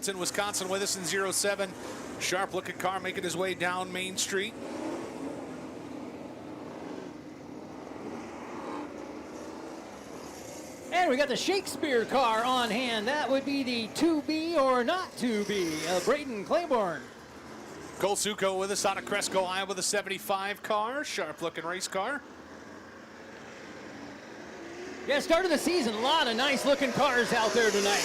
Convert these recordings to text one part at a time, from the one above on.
in Wisconsin with us in 07. Sharp-looking car making his way down Main Street. And we got the Shakespeare car on hand. That would be the to be or not to be of Braden Claiborne. Cole Succo with us out of Cresco, Iowa, the 75 car. Sharp-looking race car. Yeah, start of the season, a lot of nice-looking cars out there tonight.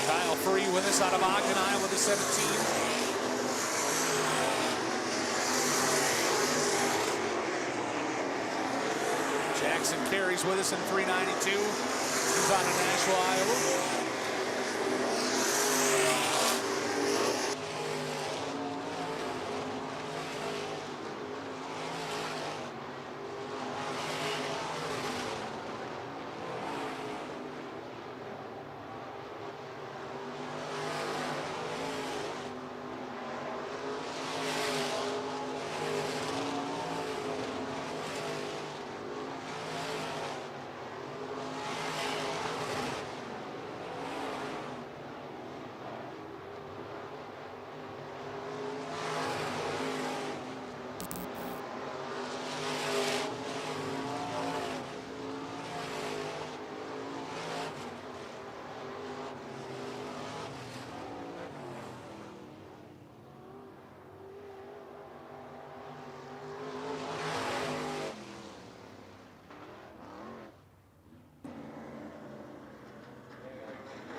Kyle Free with us out of Ogden, Iowa, the 17. Jackson Carey's with us in 392. He's out of Nashville, Iowa.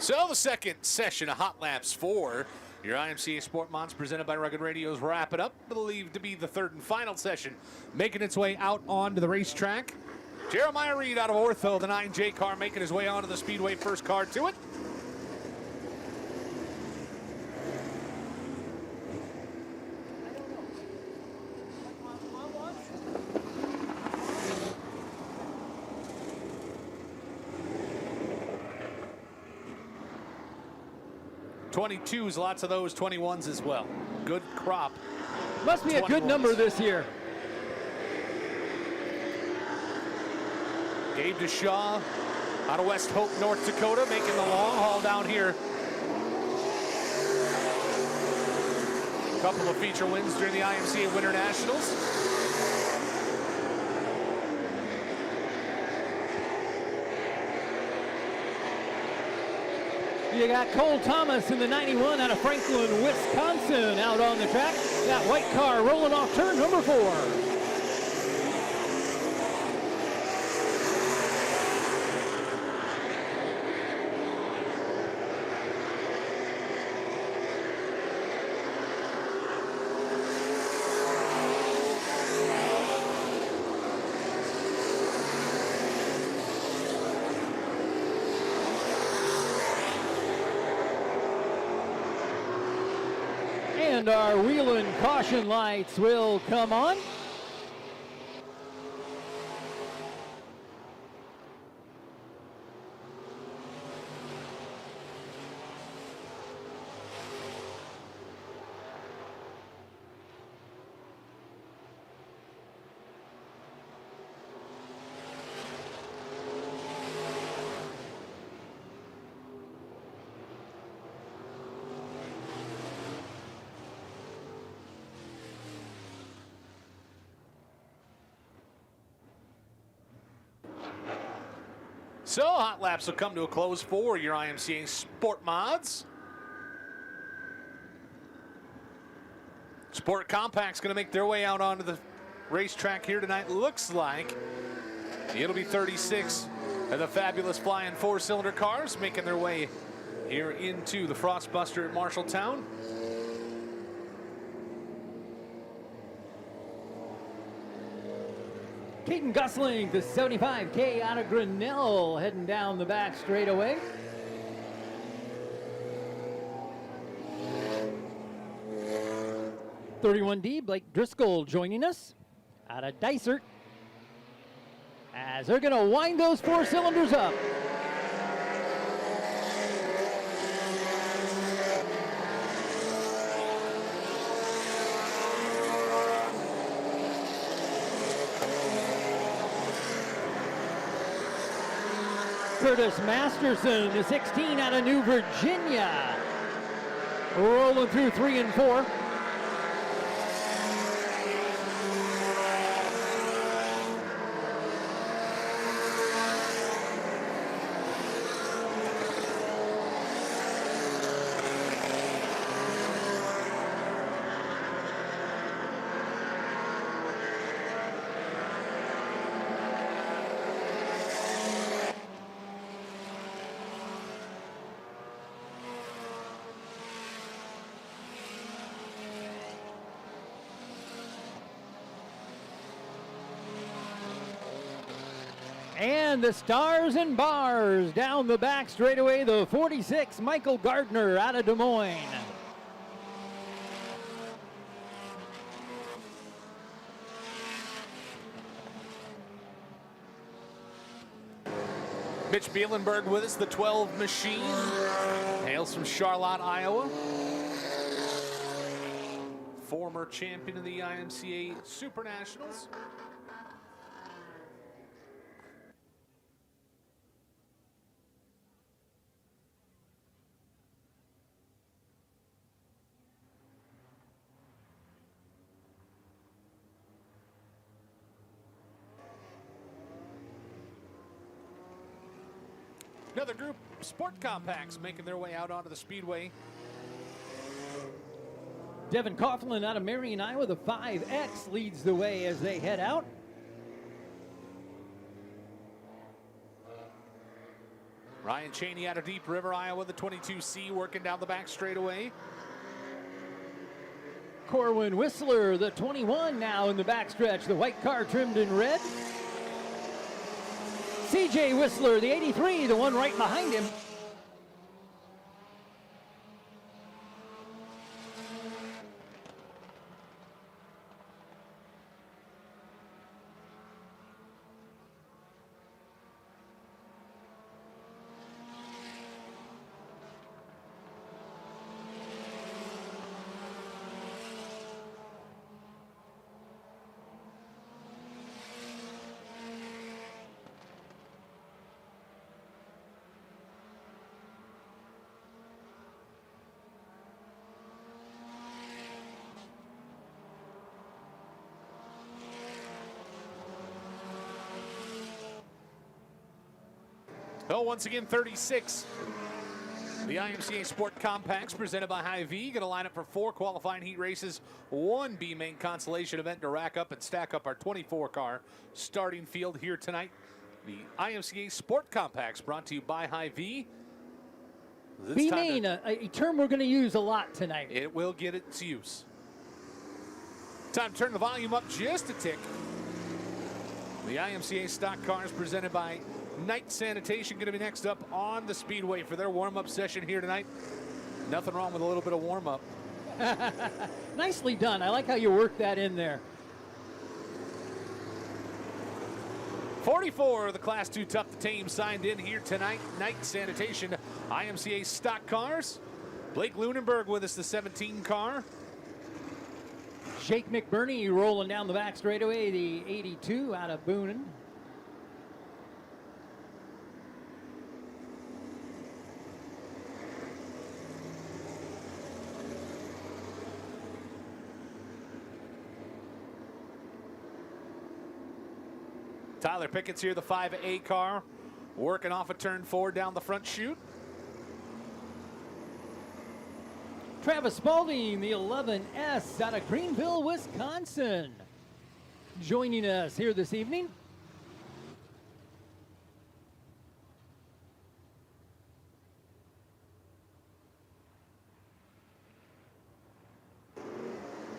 So the second session of Hot Laps 4, your IMCA Sport Mods presented by Rugged Radios, wrap it up. Believed to be the third and final session, making its way out onto the racetrack. Jeremiah Reed out of Ortho, the 9J car, making his way onto the Speedway, first car to it. '22s, lots of those 21s as well. Good crop. Must be a good number this year. Gabe DeShaw out of West Hope, North Dakota, making the long haul down here. A couple of feature wins during the IMCA Winter Nationals. You got Cole Thomas in the 91 out of Franklin, Wisconsin, out on the track. That white car rolling off turn number 4. And our wheel and caution lights will come on. So Hot Laps will come to a close for your IMCA Sport Mods. Sport Compact's going to make their way out onto the racetrack here tonight. Looks like it'll be 36 of the fabulous flying four-cylinder cars making their way here into the Frostbuster at Marshalltown. Caden Gosling, the 75K out of Grinnell, heading down the back straightaway. .31D, Blake Driscoll joining us out of Dysart as they're going to wind those four cylinders up. Curtis Masterson, the 16 out of New Virginia, rolling through 3 and 4. And the stars and bars down the back straightaway, the 46, Michael Gardner out of Des Moines. Mitch Bielenberg with us, the 12 machine. Hails from Charlotte, Iowa. Former champion of the IMCA Super Nationals. Another group, Sport Compacts, making their way out onto the Speedway. Devin Coughlin out of Marion, Iowa, the 5X leads the way as they head out. Ryan Cheney out of Deep River, Iowa, the 22C, working down the back straightaway. Corwin Whistler, the 21 now in the backstretch, the white car trimmed in red. CJ Whistler, the 83, the one right behind him. Oh, once again, 36. The IMCA Sport Compacts presented by Hy-Vee. Going to line up for 4 qualifying heat races, 1 B main consolation event to rack up and stack up our 24-car starting field here tonight. The IMCA Sport Compacts brought to you by Hy-Vee. B main, a term we're going to use a lot tonight. It will get its use. Time to turn the volume up just a tick. The IMCA stock cars presented by Night Sanitation going to be next up on the Speedway for their warm-up session here tonight. Nothing wrong with a little bit of warm-up. Nicely done. I like how you work that in there. 44 of the Class 2 Tough to Tame signed in here tonight. Night Sanitation, IMCA stock cars. Blake Lunenberg with us, the 17 car. Jake McBurney rolling down the back straightaway, the 82 out of Boonen. Tyler Pickett's here, the 5A car, working off a turn 4 down the front chute. Travis Spalding, the 11S out of Greenville, Wisconsin, joining us here this evening.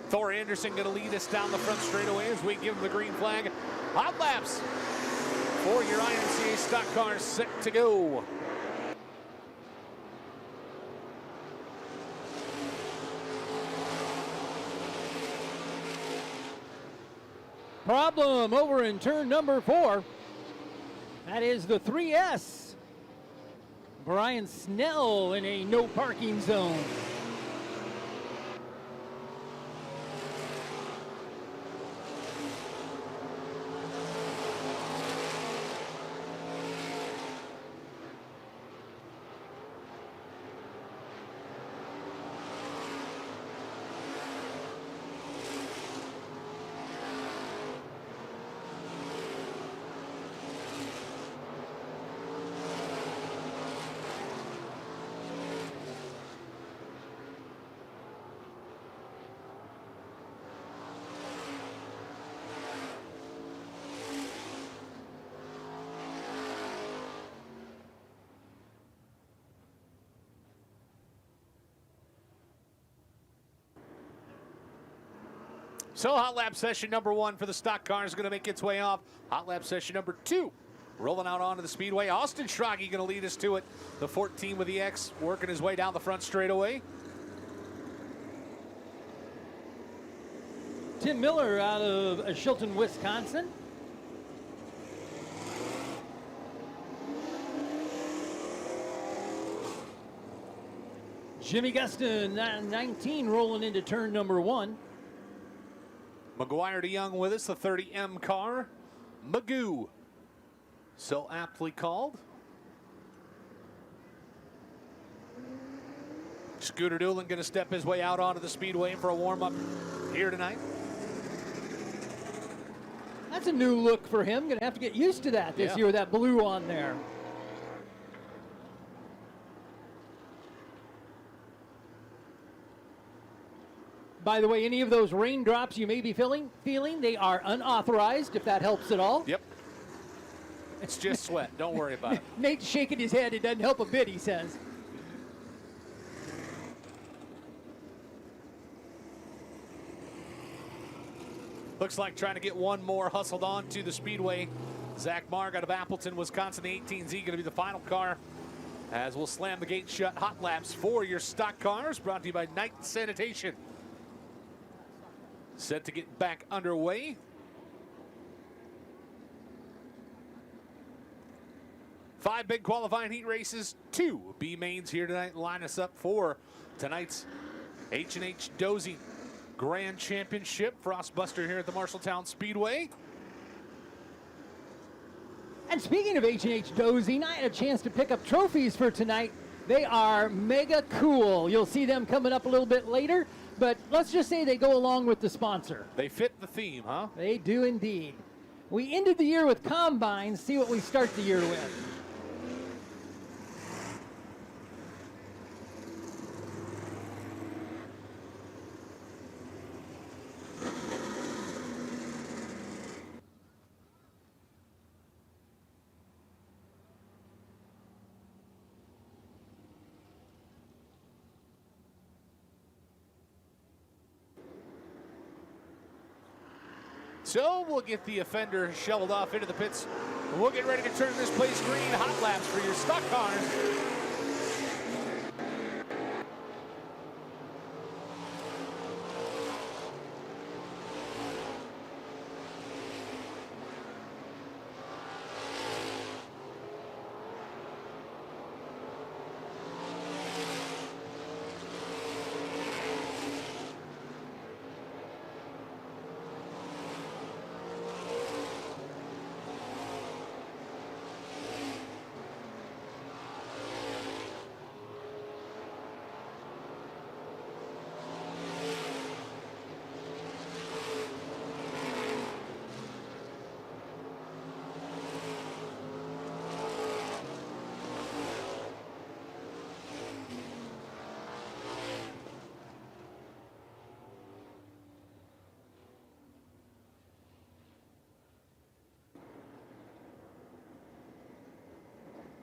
Thor Anderson going to lead us down the front straightaway as we give him the green flag. Hot laps for your IMCA stock cars set to go. Problem over in turn number 4. That is the 3S. Brian Snell in a no parking zone. So hot lap session number 1 for the stock car is going to make its way off. Hot lap session number 2 rolling out onto the speedway. Austin Schrage going to lead us to it. The 14 with the X working his way down the front straightaway. Tim Miller out of Shilton, Wisconsin. Jimmy Gustin, 19, rolling into turn number 1. McGuire DeYoung with us, the 30M car. Magoo, so aptly called. Scooter Doolin going to step his way out onto the speedway for a warm-up here tonight. That's a new look for him. Going to have to get used to that this year with that blue on there. By the way, any of those raindrops you may be feeling, they are unauthorized, if that helps at all. Yep. It's just sweat. Don't worry about it. Nate's shaking his head. It doesn't help a bit, he says. Looks like trying to get one more hustled on to the speedway. Zach Marg out of Appleton, Wisconsin, the 18Z, going to be the final car. As we'll slam the gate shut. Hot laps for your stock cars, brought to you by Knight Sanitation. Set to get back underway. Five big qualifying heat races, 2 B mains here tonight. Line us up for tonight's H&H Dozy Grand Championship. Frostbuster here at the Marshalltown Speedway. And speaking of H&H Dozy, I had a chance to pick up trophies for tonight. They are mega cool. You'll see them coming up a little bit later, but let's just say they go along with the sponsor. They fit the theme, huh? They do indeed. We ended the year with combines. See what we start the year with. So we'll get the offender shoveled off into the pits. And we'll get ready to turn this place green. Hot laps for your stock cars.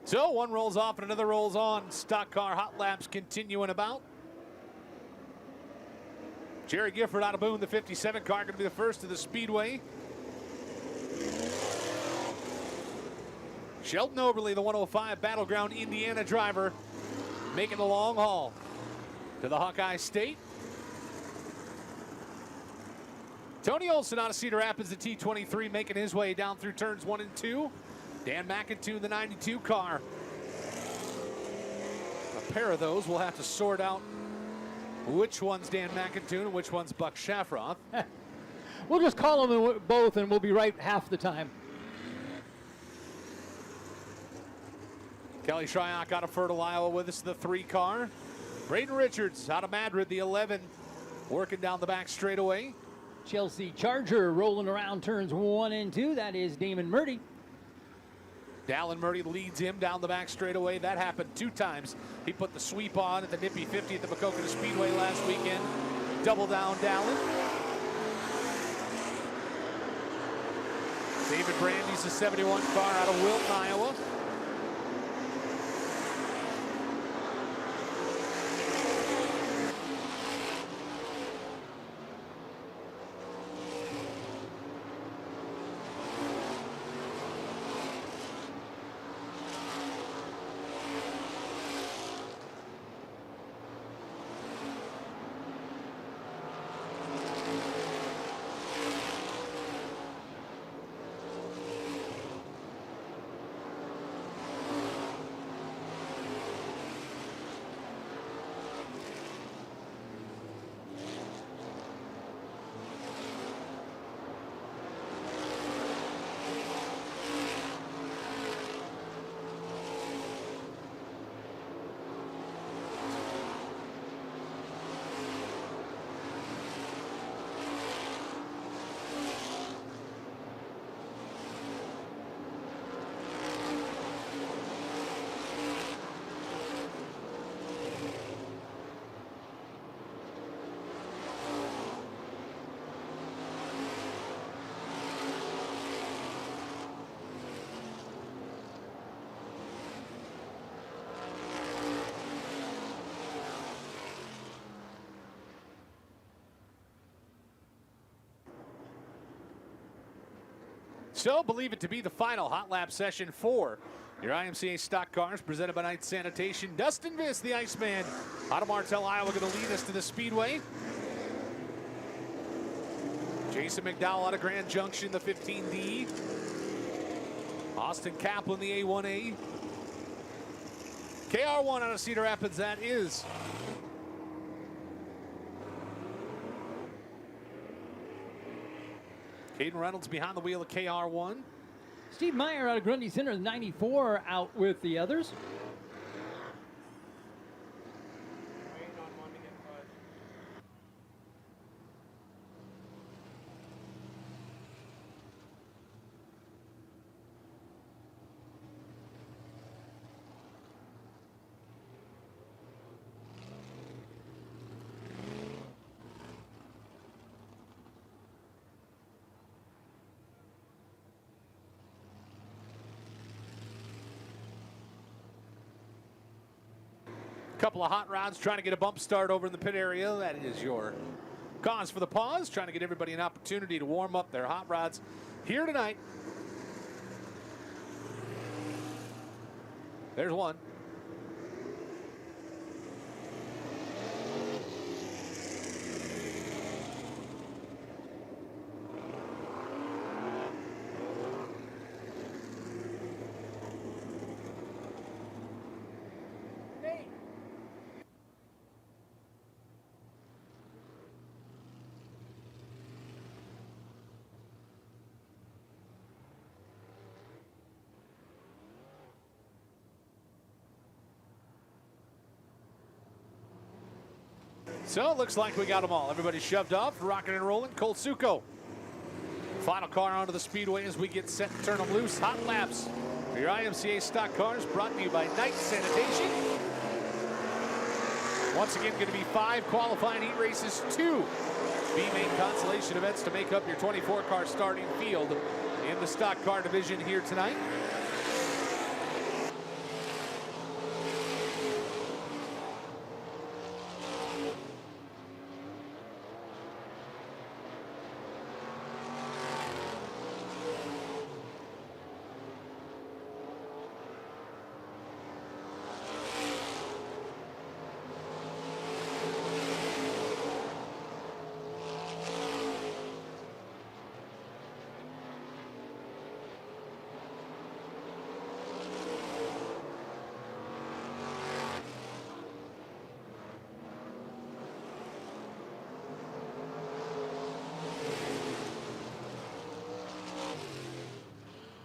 So one rolls off and another rolls on. Stock car hot laps continuing about. Jerry Gifford out of Boone, the 57 car, going to be the first to the speedway. Sheldon Oberly, the 105 Battleground Indiana driver, making the long haul to the Hawkeye State. Tony Olson out of Cedar Rapids, the T23, making his way down through turns 1 and 2. Dan McIntoon, the 92 car. A pair of those, we'll have to sort out which one's Dan McIntoon and which one's Buck Shafroth. We'll just call them both and we'll be right half the time. Kelly Shryock out of Fertile, Iowa with us, the 3 car. Braden Richards out of Madrid, the 11, working down the back straightaway. Chelsea Charger rolling around turns 1 and 2. That is Damon Murdy. Dallin Murdy leads him down the back straightaway. That happened 2 times. He put the sweep on at the Nippy 50 at the Macocata Speedway last weekend. Double down Dallin. David Brandy's the 71 car out of Wilton, Iowa. So believe it to be the final hot lap session for your IMCA stock cars presented by Knight Sanitation. Dustin Viss, the Iceman, out of Martell, Iowa, going to lead us to the Speedway. Jason McDowell out of Grand Junction, the 15D. Austin Kaplan, the A1A. KR1 out of Cedar Rapids, that is. Caden Reynolds behind the wheel of KR1. Steve Meyer out of Grundy Center, the 94, out with the others. Couple of hot rods trying to get a bump start over in the pit area. That is your cause for the pause. Trying to get everybody an opportunity to warm up their hot rods here tonight. There's one. So it looks like we got them all. Everybody shoved off, rocking and rolling. Cole Suko. Final car onto the speedway as we get set to turn them loose. Hot laps for your IMCA stock cars brought to you by Knight Sanitation. Once again, going to be 5 qualifying heat races, 2 B-main consolation events to make up your 24-car starting field in the stock car division here tonight.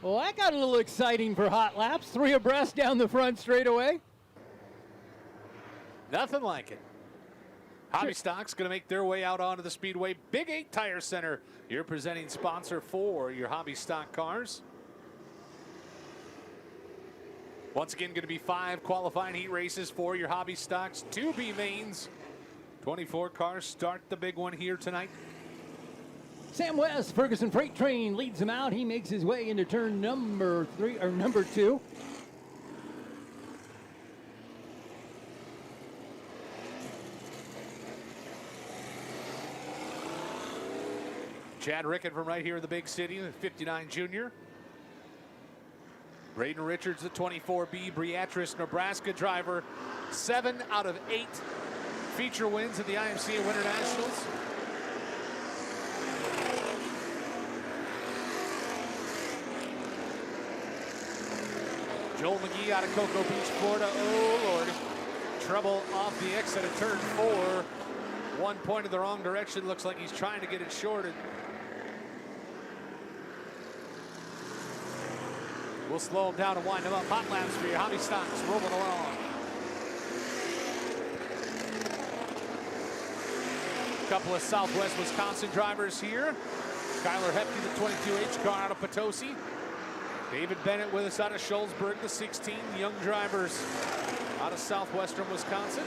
Well, that got a little exciting for hot laps. 3 abreast down the front straightaway. Nothing like it. Hobby Stock's going to make their way out onto the speedway. Big 8 Tire Center, your presenting sponsor for your Hobby Stock cars. Once again, going to be 5 qualifying heat races for your Hobby Stocks. 2 B mains. 24 cars start the big one here tonight. Sam West, Ferguson Freight Train, leads him out. He makes his way into turn number 2. Chad Rickett from right here in the big city, the 59 junior. Braden Richards, the 24B, Beatrice, Nebraska driver. 7 out of 8 feature wins at the IMCA Winter Nationals. Joel McGee out of Cocoa Beach, Florida. Oh, Lord. Trouble off the exit of turn 4. 1 point in the wrong direction. Looks like he's trying to get it shorted. We'll slow him down and wind him up. Hot laps for your Hobby Stocks rolling along. A couple of Southwest Wisconsin drivers here. Skylar Hepke, the 22H car out of Potosi. David Bennett with us out of Shullsburg, the 16 young drivers out of southwestern Wisconsin.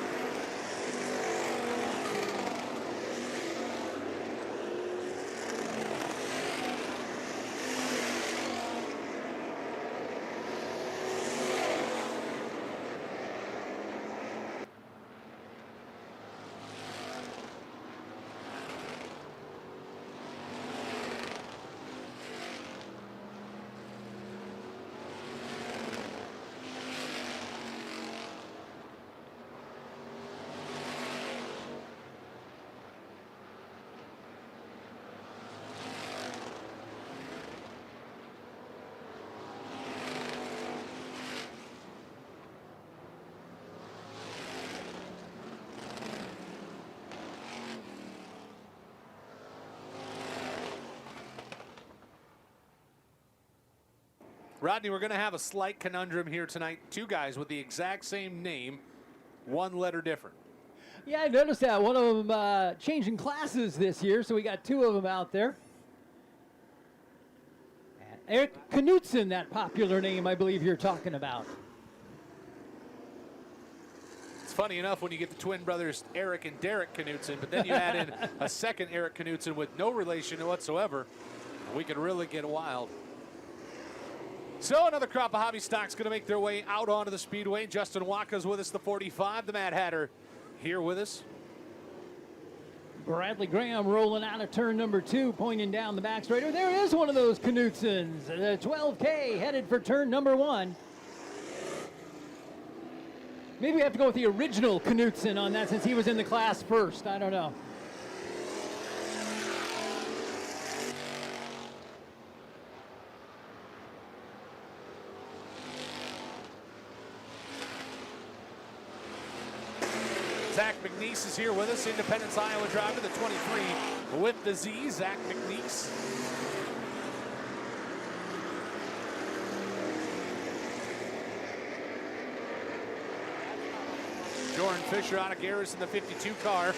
Rodney, we're going to have a slight conundrum here tonight. Two guys with the exact same name, one letter different. Yeah, I noticed that. One of them changing classes this year, so we got two of them out there. Eric Knutson, that popular name I believe you're talking about. It's funny enough when you get the twin brothers Eric and Derek Knutson, but then you add in a second Eric Knutson with no relation whatsoever. We could really get wild. So another crop of hobby stocks going to make their way out onto the speedway. Justin Waka's with us, the 45. The Mad Hatter here with us. Bradley Graham rolling out of turn number 2, pointing down the back straighter. There is one of those Knutsons. The 12K headed for turn number 1. Maybe we have to go with the original Knutson on that since he was in the class first. I don't know. Zach McNeese is here with us, Independence, Iowa driver, the 23 with the Z, Zach McNeese. Jordan Fisher out of Garrison, the 52 car.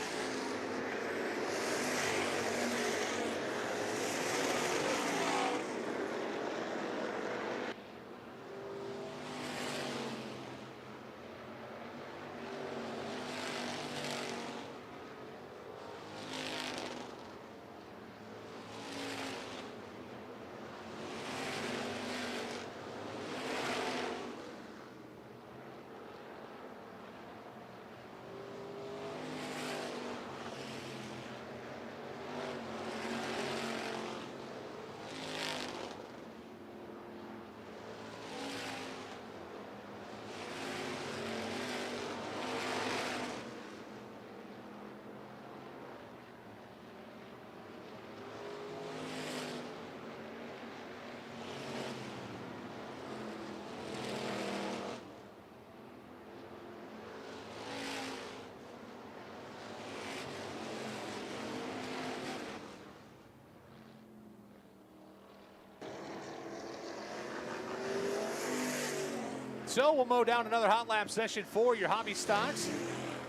So we'll mow down another hot lap session for your hobby stocks.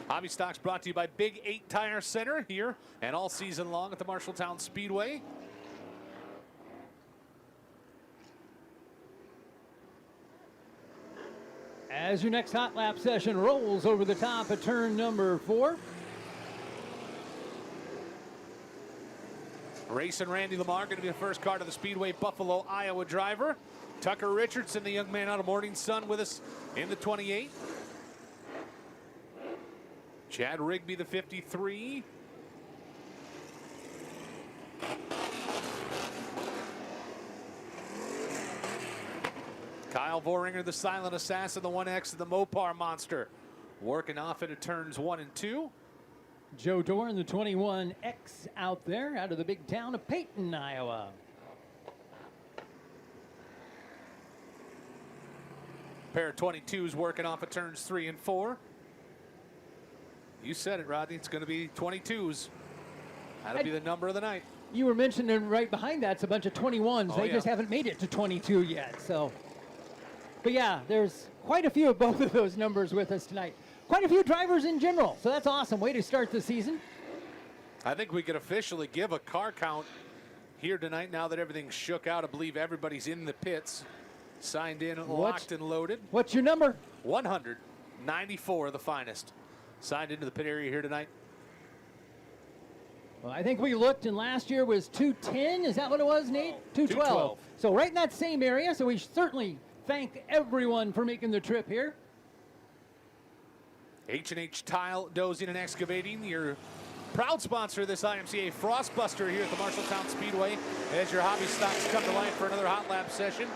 Hobby stocks brought to you by Big 8 Tire Center here and all season long at the Marshalltown Speedway. As your next hot lap session rolls over the top of turn number 4. Racing Randy Lamar going to be the first car to the Speedway, Buffalo, Iowa driver. Tucker Richardson, the young man out of Morning Sun, with us in the 28. Chad Rigby, the 53. Kyle Voringer, the Silent Assassin, the 1X of the Mopar Monster, working off into turns 1 and 2. Joe Dorn, the 21X out there, out of the big town of Peyton, Iowa. Pair of 22s working off of turns 3 and 4. You said it, Rodney. It's going to be 22s. That'll be the number of the night. You were mentioning right behind that's a bunch of 21s. Oh, they just haven't made it to 22 yet. So, but yeah, there's quite a few of both of those numbers with us tonight. Quite a few drivers in general. So that's awesome. Way to start the season. I think we could officially give a car count here tonight now that everything's shook out. I believe everybody's in the pits. Signed in, locked and loaded. What's your number? 194, the finest. Signed into the pit area here tonight. Well, I think we looked, and last year was 210. Is that what it was, Nate? 212. So right in that same area. So we certainly thank everyone for making the trip here. H&H Tile, Dozing and Excavating, your proud sponsor of this IMCA Frostbuster here at the Marshalltown Speedway, as your hobby stocks come to life for another hot lap session.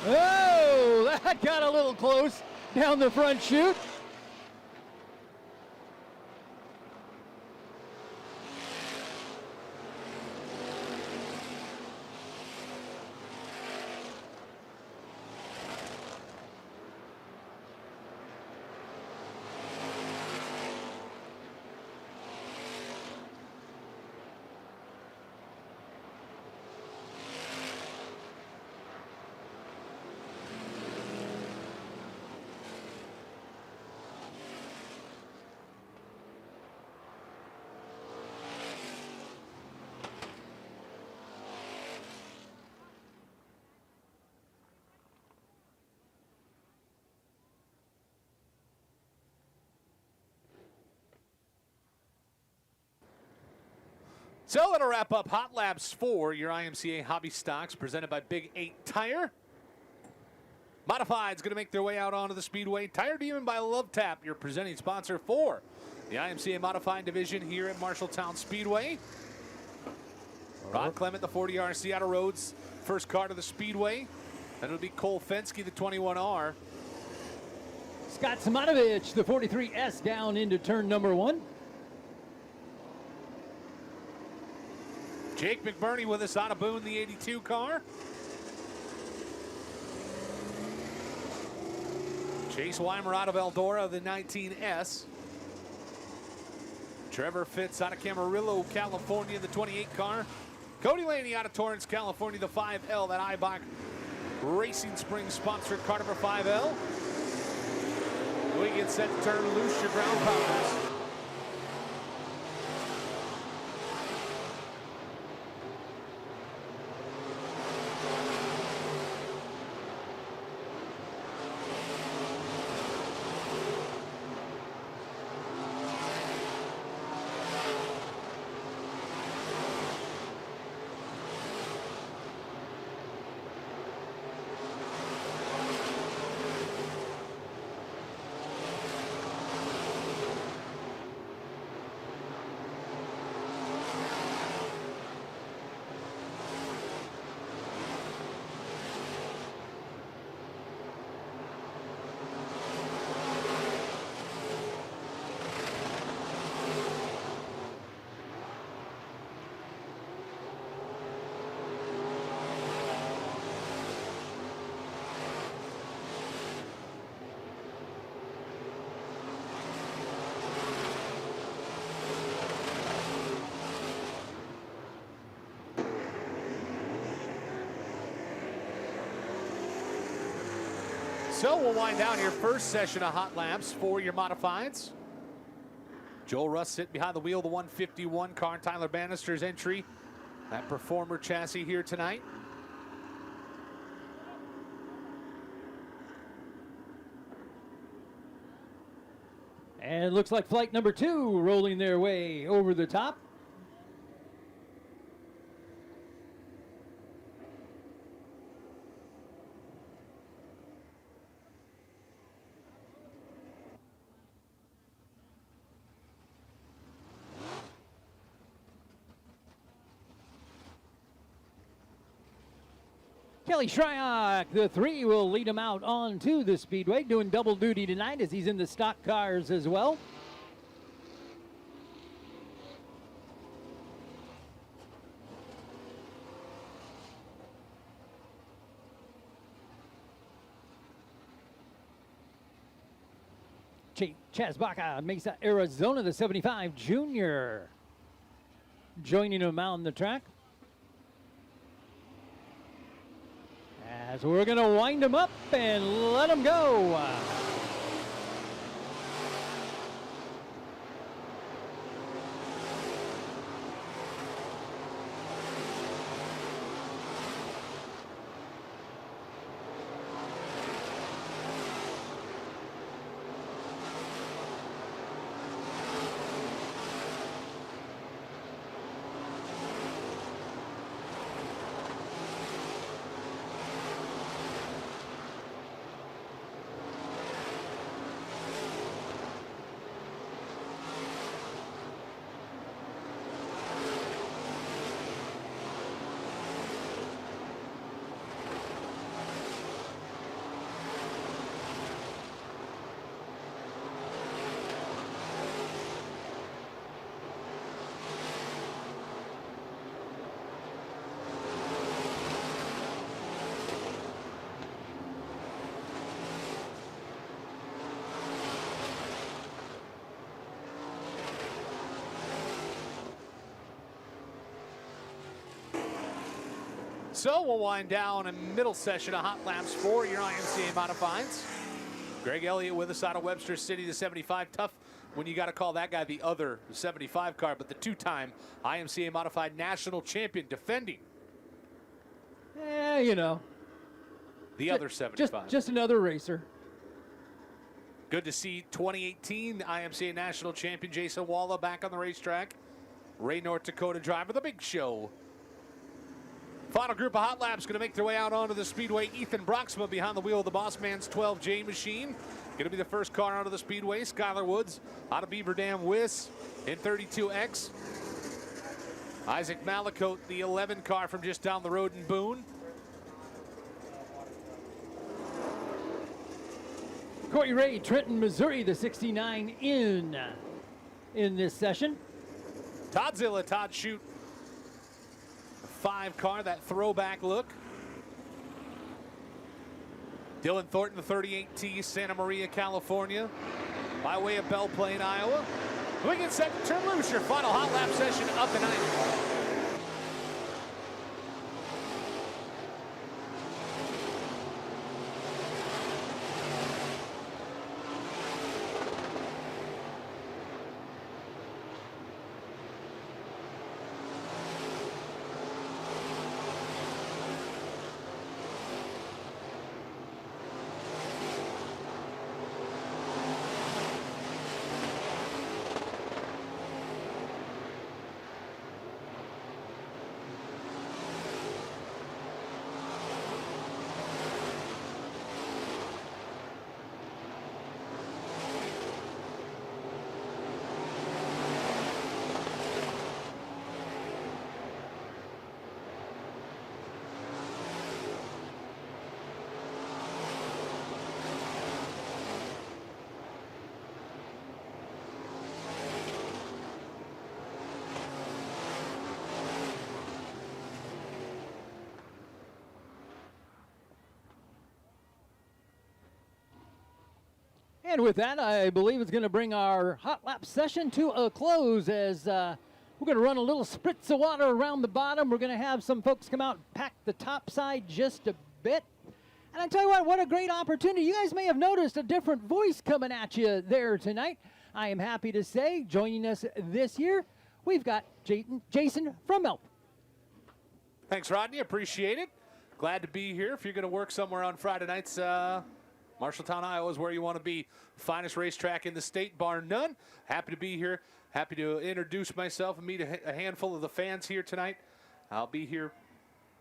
Oh, that got a little close down the front chute. So that'll wrap up Hot Laps 4, your IMCA Hobby Stocks, presented by Big 8 Tire. Modified's going to make their way out onto the Speedway. Tire Demon by Love Tap, your presenting sponsor for the IMCA Modified Division here at Marshalltown Speedway. Ron Clement, the 40R Seattle Roads, first car to the Speedway. Then it'll be Cole Fensky, the 21R. Scott Simonovich, the 43S, down into turn number 1. Jake McBurney with us out of Boone, the 82 car. Chase Weimer out of Eldora, the 19S. Trevor Fitz out of Camarillo, California, the 28 car. Cody Laney out of Torrance, California, the 5L, that Eibach Racing Springs sponsored car number 5L. We get set to turn loose your ground pounders. So we'll wind down your first session of Hot Laps for your modifieds. Joel Russ sitting behind the wheel, the 151 car. Tyler Bannister's entry, that Performer chassis here tonight. And it looks like flight number 2 rolling their way over the top. Kelly Shryock, the 3, will lead him out onto the Speedway, doing double duty tonight as he's in the stock cars as well. Chaz Baca, Mesa, Arizona, the 75 junior, joining him out on the track. As we're going to wind him up and let him go. So we'll wind down a middle session of Hot Laps 4, your IMCA Modifieds. Greg Elliott with us out of Webster City, the 75. Tough when you got to call that guy the other 75 car, but the two-time IMCA Modified National Champion defending. You know. The other 75. Just another racer. Good to see 2018 IMCA National Champion Jason Walla back on the racetrack. Ray, North Dakota driver, the big show. Final group of hot laps going to make their way out onto the speedway. Ethan Broxma behind the wheel of the Boss Man's 12J machine. Going to be the first car onto the speedway. Skylar Woods out of Beaver Dam Wiss in 32X. Isaac Malakote, the 11 car from just down the road in Boone. Corey Ray, Trenton, Missouri, the 69 in this session. Toddzilla, Todd Shute. 5 car, that throwback look. Dylan Thornton, the 38T, Santa Maria, California, by way of Belle Plaine, Iowa. We get set to turn loose, your final hot lap session of the night. And with that, I believe it's going to bring our hot lap session to a close as we're going to run a little spritz of water around the bottom. We're going to have some folks come out and pack the top side just a bit. And I tell you what a great opportunity. You guys may have noticed a different voice coming at you there tonight. I am happy to say, joining us this year, we've got Jason from Melbourne. Thanks, Rodney. Appreciate it. Glad to be here. If you're going to work somewhere on Friday nights, Marshalltown, Iowa is where you want to be. Finest racetrack in the state, bar none. Happy to be here. Happy to introduce myself and meet a handful of the fans here tonight. I'll be here,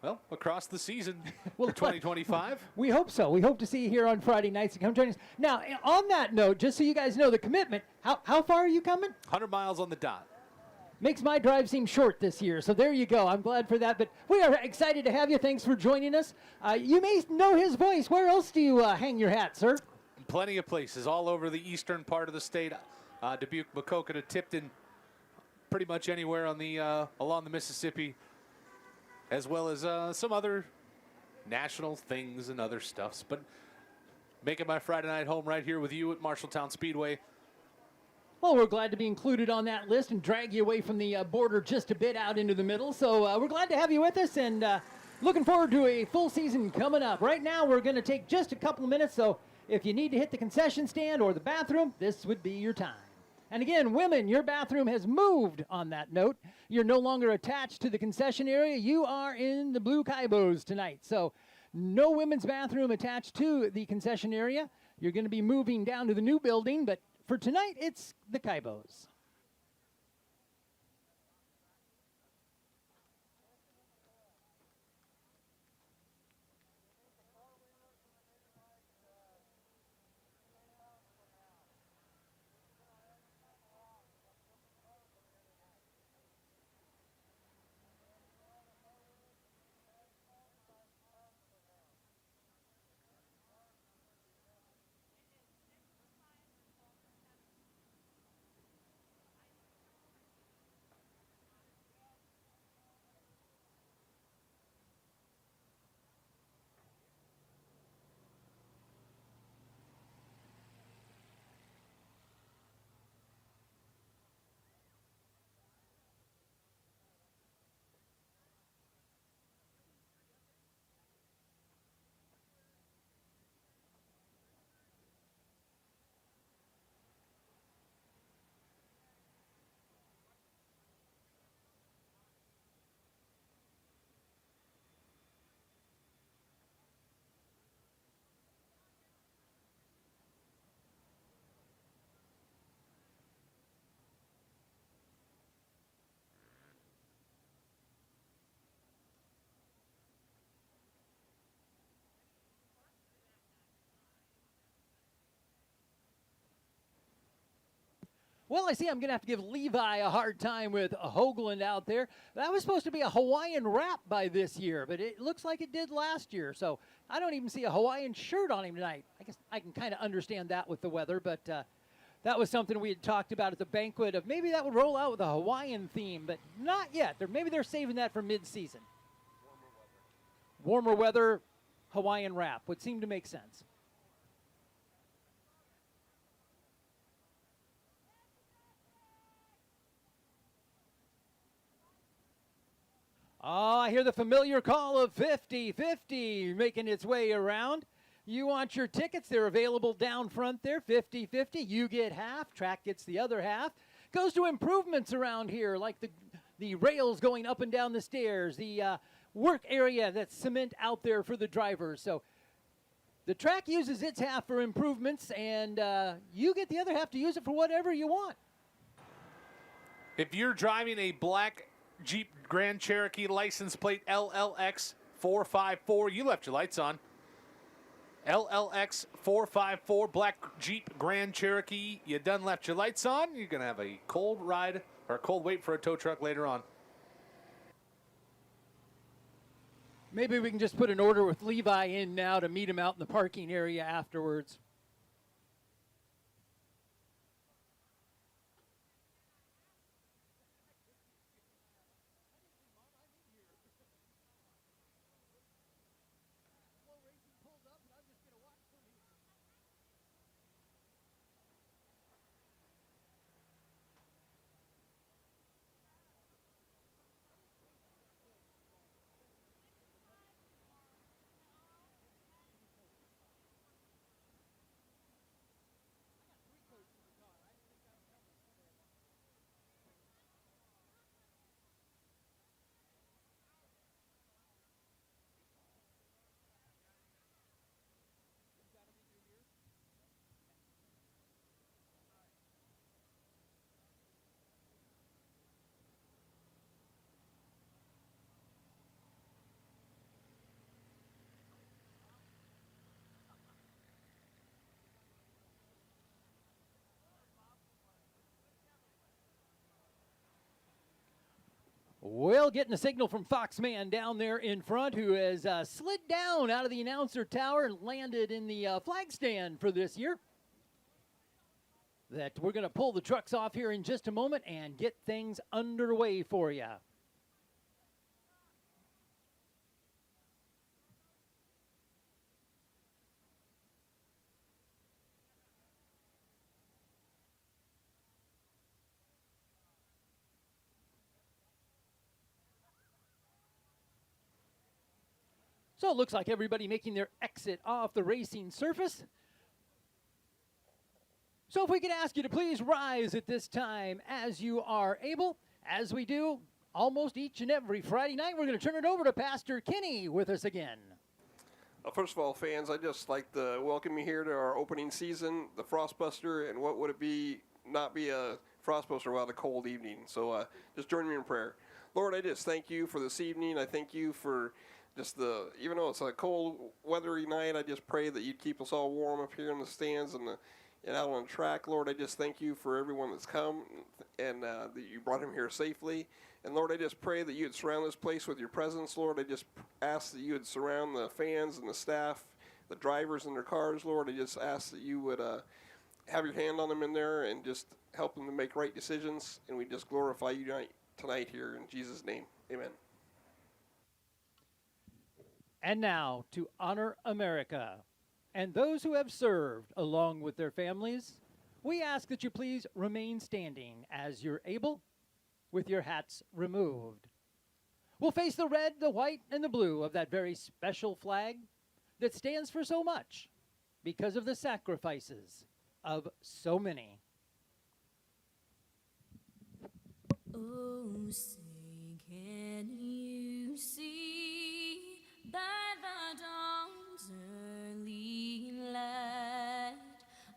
well, across the season for 2025. We hope so. We hope to see you here on Friday nights and come join us. Now, on that note, just so you guys know the commitment, how far are you coming? 100 miles on the dot. Makes my drive seem short this year, so there you go. I'm glad for that, but we are excited to have you. Thanks for joining us. You may know his voice. Where else do you hang your hat, sir? Plenty of places all over the eastern part of the state. Dubuque, Maquoketa to Tipton, pretty much anywhere on the along the Mississippi, as well as some other national things and other stuffs. But making my Friday night home right here with you at Marshalltown Speedway. Well, we're glad to be included on that list and drag you away from the border just a bit out into the middle. So we're glad to have you with us and looking forward to a full season coming up. Right now, we're going to take just a couple of minutes. So if you need to hit the concession stand or the bathroom, this would be your time. And again, women, your bathroom has moved on that note. You're no longer attached to the concession area. You are in the blue Kaibos tonight. So no women's bathroom attached to the concession area. You're going to be moving down to the new building, but for tonight, it's the Kaibos. Well, I see I'm going to have to give Levi a hard time with Hoagland out there. That was supposed to be a Hawaiian wrap by this year, but it looks like it did last year. So I don't even see a Hawaiian shirt on him tonight. I guess I can kind of understand that with the weather, but that was something we had talked about at the banquet of maybe that would roll out with a Hawaiian theme, but not yet. Maybe they're saving that for mid-season. Warmer weather, Hawaiian wrap would seem to make sense. Oh, I hear the familiar call of 50-50 making its way around. You want your tickets, they're available down front there, 50-50. You get half, track gets the other half. Goes to improvements around here, like the rails going up and down the stairs, the work area that's cement out there for the drivers. So the track uses its half for improvements, and you get the other half to use it for whatever you want. If you're driving a black Jeep Grand Cherokee license plate LLX 454, you left your lights on. LLX 454 black Jeep Grand Cherokee, you done left your lights on. You're going to have a cold ride or a cold wait for a tow truck later on. Maybe we can just put an order with Levi in now to meet him out in the parking area afterwards. Well, getting a signal from Foxman down there in front, who has slid down out of the announcer tower and landed in the flag stand for this year. That we're going to pull the trucks off here in just a moment and get things underway for you. So it looks like everybody making their exit off the racing surface. So if we could ask you to please rise at this time as you are able, as we do almost each and every Friday night, we're going to turn it over to Pastor Kenny with us again. First of all, fans, I'd just like to welcome you here to our opening season, the Frostbuster, and what would it be not be a Frostbuster without a cold evening? So just join me in prayer. Lord, I just thank you for this evening. I thank you for just even though it's a cold, weathery night, I just pray that you'd keep us all warm up here in the stands and out on the track. Lord, I just thank you for everyone that's come and that you brought him here safely. And Lord, I just pray that you'd surround this place with your presence. Lord, I just ask that you would surround the fans and the staff, the drivers in their cars. Lord, I just ask that you would have your hand on them in there and just help them to make right decisions. And we just glorify you tonight here in Jesus' name. Amen. And now, to honor America and those who have served along with their families, we ask that you please remain standing as you're able, with your hats removed. We'll face the red, the white, and the blue of that very special flag that stands for so much because of the sacrifices of so many. Oh, say, can you see by the dawn's early light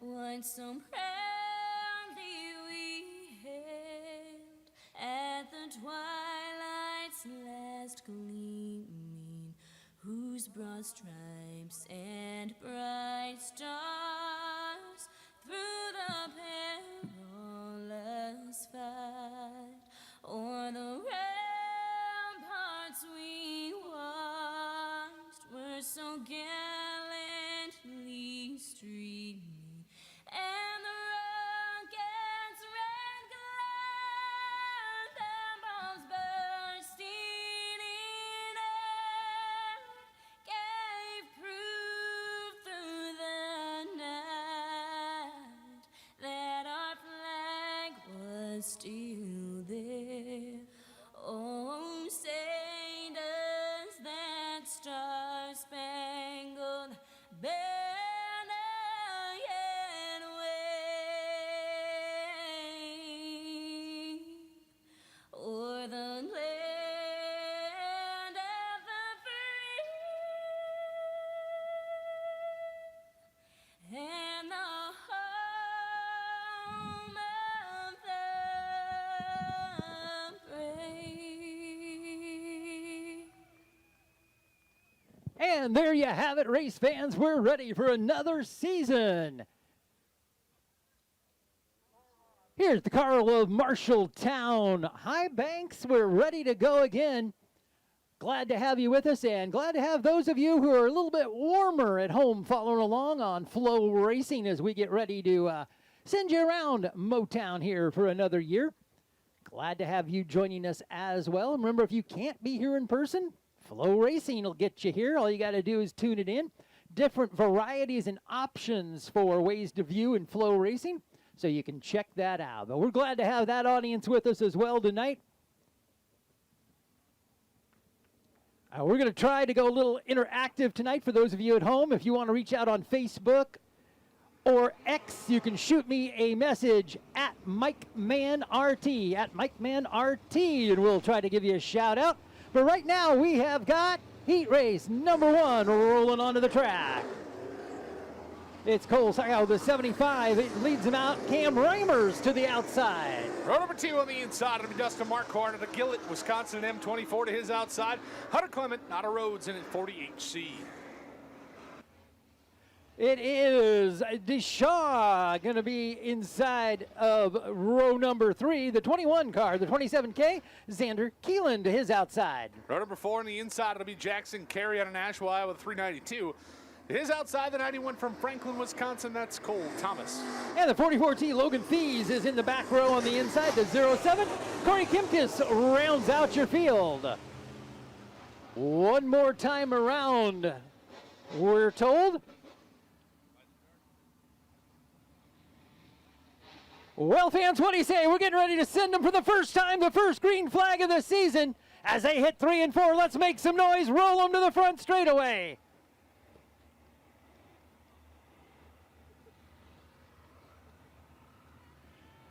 what so proudly we hailed at the twilight's last gleaming, whose broad stripes and bright stars through the perilous o'er the ramparts we watched were so gallantly streaming, and the rockets' red glare, and bombs bursting in air, gave proof through the night that our flag was still there. Oh, say does that star-spangled banner yet wave o'er the land of the free and the home of the brave. And there you have it, race fans. We're ready for another season. Here's the Carl of Marshalltown High Banks. We're ready to go again. Glad to have you with us, and glad to have those of you who are a little bit warmer at home following along on FloRacing as we get ready to send you around Motown here for another year. Glad to have you joining us as well. And remember, if you can't be here in person, FloRacing will get you here. All you got to do is tune it in. Different varieties and options for ways to view in FloRacing, so you can check that out. But we're glad to have that audience with us as well tonight. We're going to try to go a little interactive tonight for those of you at home. If you want to reach out on Facebook or X, you can shoot me a message at MikeManRT, and we'll try to give you a shout out. But right now we have got heat race number 1 rolling onto the track. It's Cole Sacco, the 75. It leads him out. Cam Reimers to the outside. Row number 2 on the inside. It'll be Dustin Marquardt of the Gillett, Wisconsin M24 to his outside. Hunter Clement, Otter Rhodes in at 40HC. It is Deshaw going to be inside of row number 3, the 21 car, the 27K. Xander Keelan to his outside. Row number 4 on the inside. It'll be Jackson Carey out of Nashville, Iowa, 392. His outside, the 91 from Franklin, Wisconsin, that's Cole Thomas. And the 44T Logan Fees is in the back row on the inside, the 07. Corey Kimkis rounds out your field. One more time around, we're told. Well, fans, what do you say? We're getting ready to send them for the first time, the first green flag of the season. As they hit 3 and 4, let's make some noise, roll them to the front straightaway.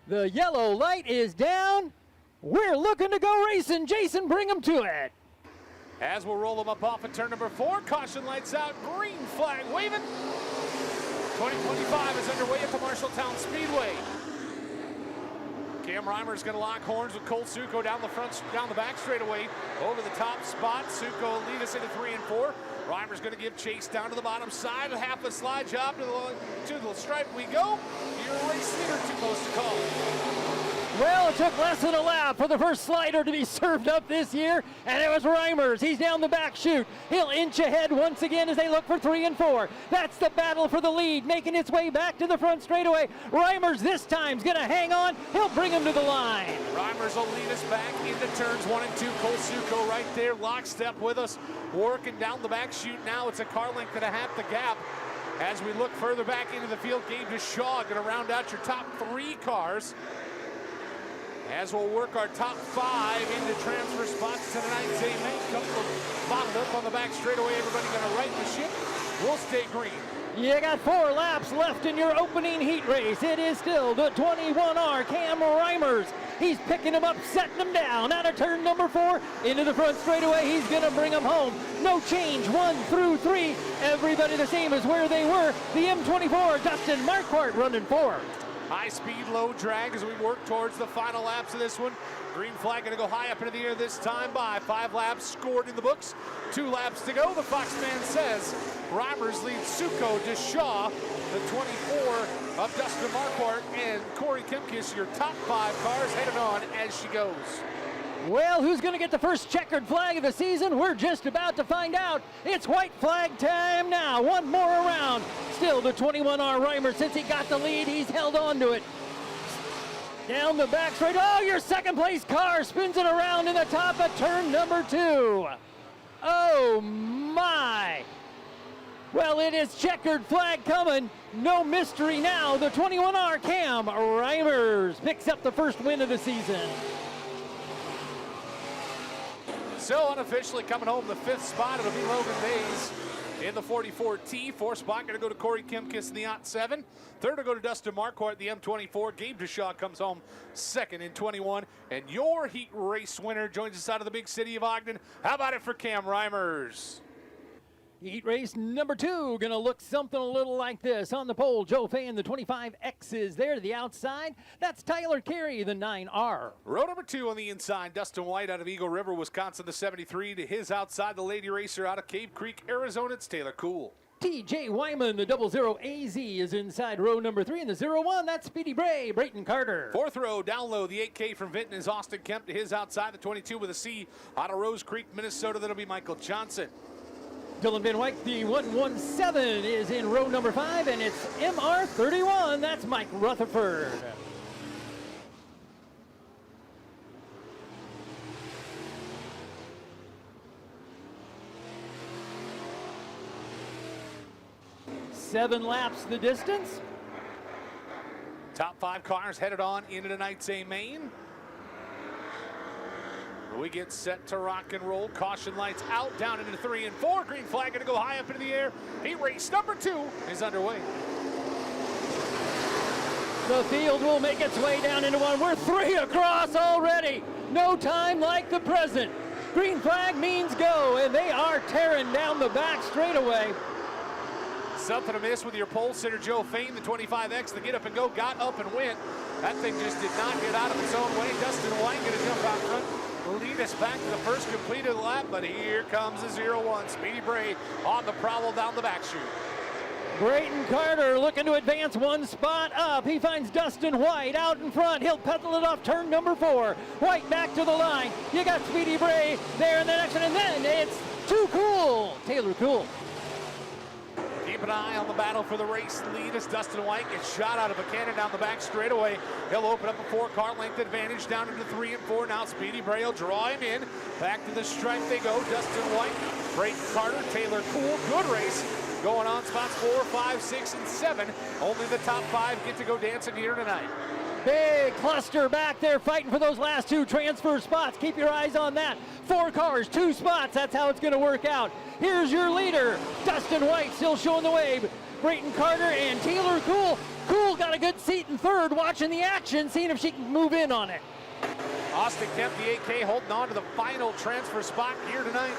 The yellow light is down. We're looking to go racing. Jason, bring them to it. As we'll roll them up off at turn number 4, caution lights out, green flag waving. 2025 is underway at the Marshalltown Speedway. Cam Reimer's going to lock horns with Cole Succo down the back straightaway. Over the top spot, Succo will lead us into 3 and 4. Reimer's going to give chase down to the bottom side, half a slide job to the stripe we go. Your race leader too close to call. Well, it took less than a lap for the first slider to be served up this year, and it was Reimers. He's down the back chute. He'll inch ahead once again as they look for 3 and 4. That's the battle for the lead, making its way back to the front straightaway. Reimers this time's going to hang on. He'll bring him to the line. Reimers will lead us back into turns 1 and 2. Cole Succo right there, lockstep with us, working down the back chute. Now it's a car length and a half the gap. As we look further back into the field, Gabe Deshaw going to round out your top 3 cars. As we'll work our top 5 into transfer spots tonight. Amen. Couple of bottled up on the back straightaway. Everybody going to right the ship. We'll stay green. You got 4 laps left in your opening heat race. It is still the 21R Cam Reimers. He's picking them up, setting them down. Out of turn number 4, into the front straightaway. He's going to bring them home. No change, 1 through 3. Everybody the same as where they were. The M24, Dustin Marquardt running 4. High speed, low drag as we work towards the final laps of this one. Green flag going to go high up into the air this time by 5 laps scored in the books. 2 laps to go. The Fox man says Reimers leads Succo, Deshaw, the 24 of Dustin Marquardt, and Corey Kimkis, your top 5 cars headed on as she goes. Well, who's going to get the first checkered flag of the season? We're just about to find out. It's white flag time now. One more around. Still the 21R Reimer. Since he got the lead, he's held on to it. Down the back straight. Oh, your second place car spins it around in the top of turn number 2. Oh, my. Well, it is checkered flag coming. No mystery now. The 21R Cam Reimers picks up the first win of the season. So unofficially coming home the 5th spot, it'll be Logan Bays in the 44T. 4th spot going to go to Corey Kimkiss in the OT7. 3rd will go to Dustin Marquardt at the M24. Gabe Deshaw comes home 2nd in 21. And your heat race winner joins us out of the big city of Ogden. How about it for Cam Reimers? Heat race number 2, gonna look something a little like this. On the pole, Joe Fan, the 25X is there to the outside. That's Tyler Carey, the 9R. Row number 2 on the inside, Dustin White out of Eagle River, Wisconsin, the 73. To his outside, the Lady Racer out of Cave Creek, Arizona, it's Taylor Cool. TJ Wyman, the 00AZ, is inside row number 3. In the 01, that's Speedy Bray, Brayton Carter. 4th row, down low, the 8K from Vinton is Austin Kemp. To his outside, the 22 with a C out of Rose Creek, Minnesota, that'll be Michael Johnson. Dylan Van Wyk, the 117, is in row number 5, and it's MR31. That's Mike Rutherford. Seven laps the distance. Top 5 cars headed on into tonight's A main. We get set to rock and roll. Caution lights out, down into 3 and 4. Green flag going to go high up into the air. Heat race number 2 is underway. The field will make its way down into 1. We're 3 across already. No time like the present. Green flag means go, and they are tearing down the back straightaway. Something to miss with your pole sitter, Joe Fain, the 25X, the get up and go, got up and went. That thing just did not get out of its own way. Dustin White going to jump out front. Lead us back to the first completed lap, but here comes the 0-1. Speedy Bray on the prowl down the back chute. Brayton Carter looking to advance 1 spot up. He finds Dustin White out in front. He'll pedal it off turn number 4. White back to the line. You got Speedy Bray there in the next one, and then it's Too Cool. Taylor Cool. Keep an eye on the battle for the race lead as Dustin White gets shot out of a cannon down the back straightaway. He'll open up a 4-car length advantage down into 3 and 4. Now Speedy Bray will draw him in. Back to the stripe they go. Dustin White, Brayton Carter, Taylor Cool. Good race going on spots 4, 5, 6, and 7. Only the top 5 get to go dancing here tonight. Big cluster back there fighting for those last 2 transfer spots. Keep your eyes on that. 4 cars, 2 spots. That's how it's going to work out. Here's your leader, Dustin White, still showing the way. Brayton Carter and Taylor Cool. Cool got a good seat in 3rd, watching the action, seeing if she can move in on it. Austin Kemp, the 8K, holding on to the final transfer spot here tonight.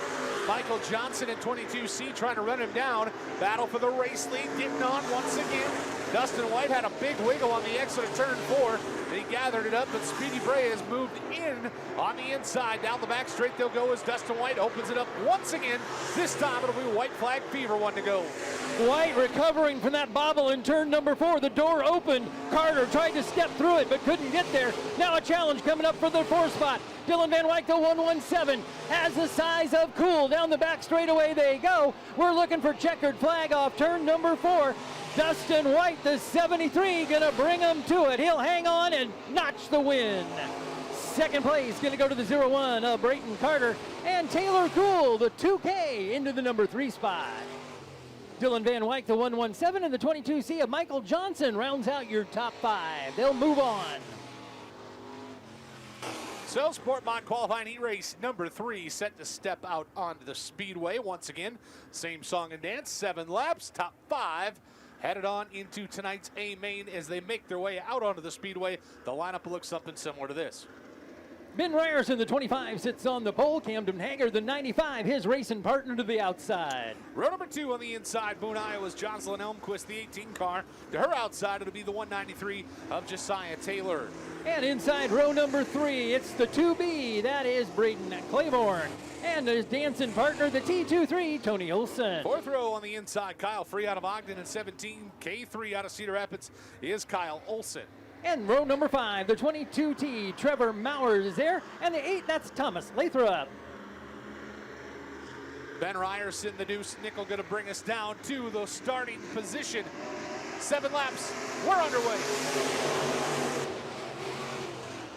Michael Johnson in 22C trying to run him down. Battle for the race lead, getting on once again. Dustin White had a big wiggle on the exit of turn 4. He gathered it up, but Speedy Bray has moved in on the inside. Down the back straight they'll go as Dustin White opens it up once again. This time it'll be white flag fever, 1 to go. White recovering from that bobble in turn number 4. The door opened. Carter tried to step through it, but couldn't get there. Now a challenge coming up for the 4th spot. Dylan Van Wyk, the 117, has the size of Cool. Down the back straightaway they go. We're looking for checkered flag off turn number 4. Dustin White, the 73, gonna bring him to it. He'll hang on and notch the win. 2nd place gonna go to the 01 of Brayton Carter, and Taylor Cool, the 2K, into the number 3 spot. Dylan Van Wyk, the 117, and the 22C of Michael Johnson rounds out your top 5. They'll move on. So Sportmont qualifying heat race number 3 set to step out onto the speedway once again. Same song and dance, 7 laps, top 5. Headed on into tonight's A main as they make their way out onto the speedway. The lineup will look something similar to this. Ben Ryerson, the 25, sits on the pole. Camden Hager, the 95, his racing partner to the outside. Row number 2 on the inside, Boone, Iowa's Jocelyn Elmquist, the 18 car. To her outside, it'll be the 193 of Josiah Taylor. And inside row number 3, it's the 2B. That is Braden Claiborne. And his dancing partner, the T23, Tony Olson. 4th row on the inside, Kyle Free out of Ogden, and 17, K3 out of Cedar Rapids is Kyle Olson. And row number 5, the 22T, Trevor Maurer is there. And the 8, that's Thomas Lathrop. Ben Ryerson, the deuce nickel, going to bring us down to the starting position. 7 laps, we're underway.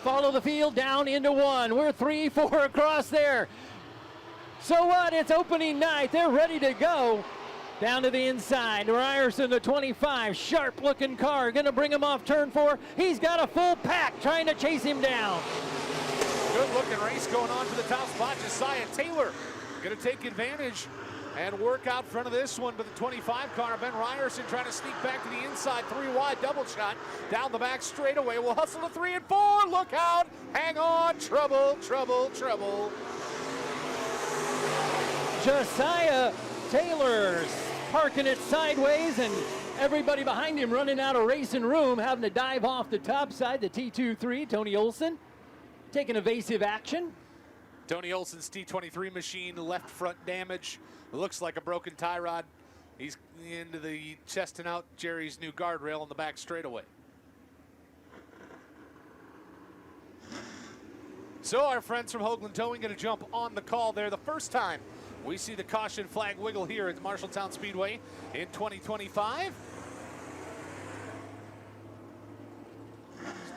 Follow the field down into 1. We're 3, 4 across there. So what? It's opening night. They're ready to go. Down to the inside. Ryerson, the 25. Sharp-looking car. Going to bring him off turn 4. He's got a full pack trying to chase him down. Good-looking race going on for the top spot. Josiah Taylor going to take advantage and work out front of this one, but the 25 car, Ben Ryerson, trying to sneak back to the inside, 3 wide, double shot, down the back straightaway, will hustle to 3 and 4, look out, hang on, trouble, trouble, trouble. Josiah Taylor parking it sideways, and everybody behind him running out of racing room, having to dive off the top side. The T23, Tony Olson, taking evasive action. Tony Olson's T23 machine, left front damage. Looks like a broken tie rod. He's into the chesting out Jerry's new guardrail on the back straightaway. So our friends from Hoagland Towing going to jump on the call there. The first time we see the caution flag wiggle here at Marshalltown Speedway in 2025.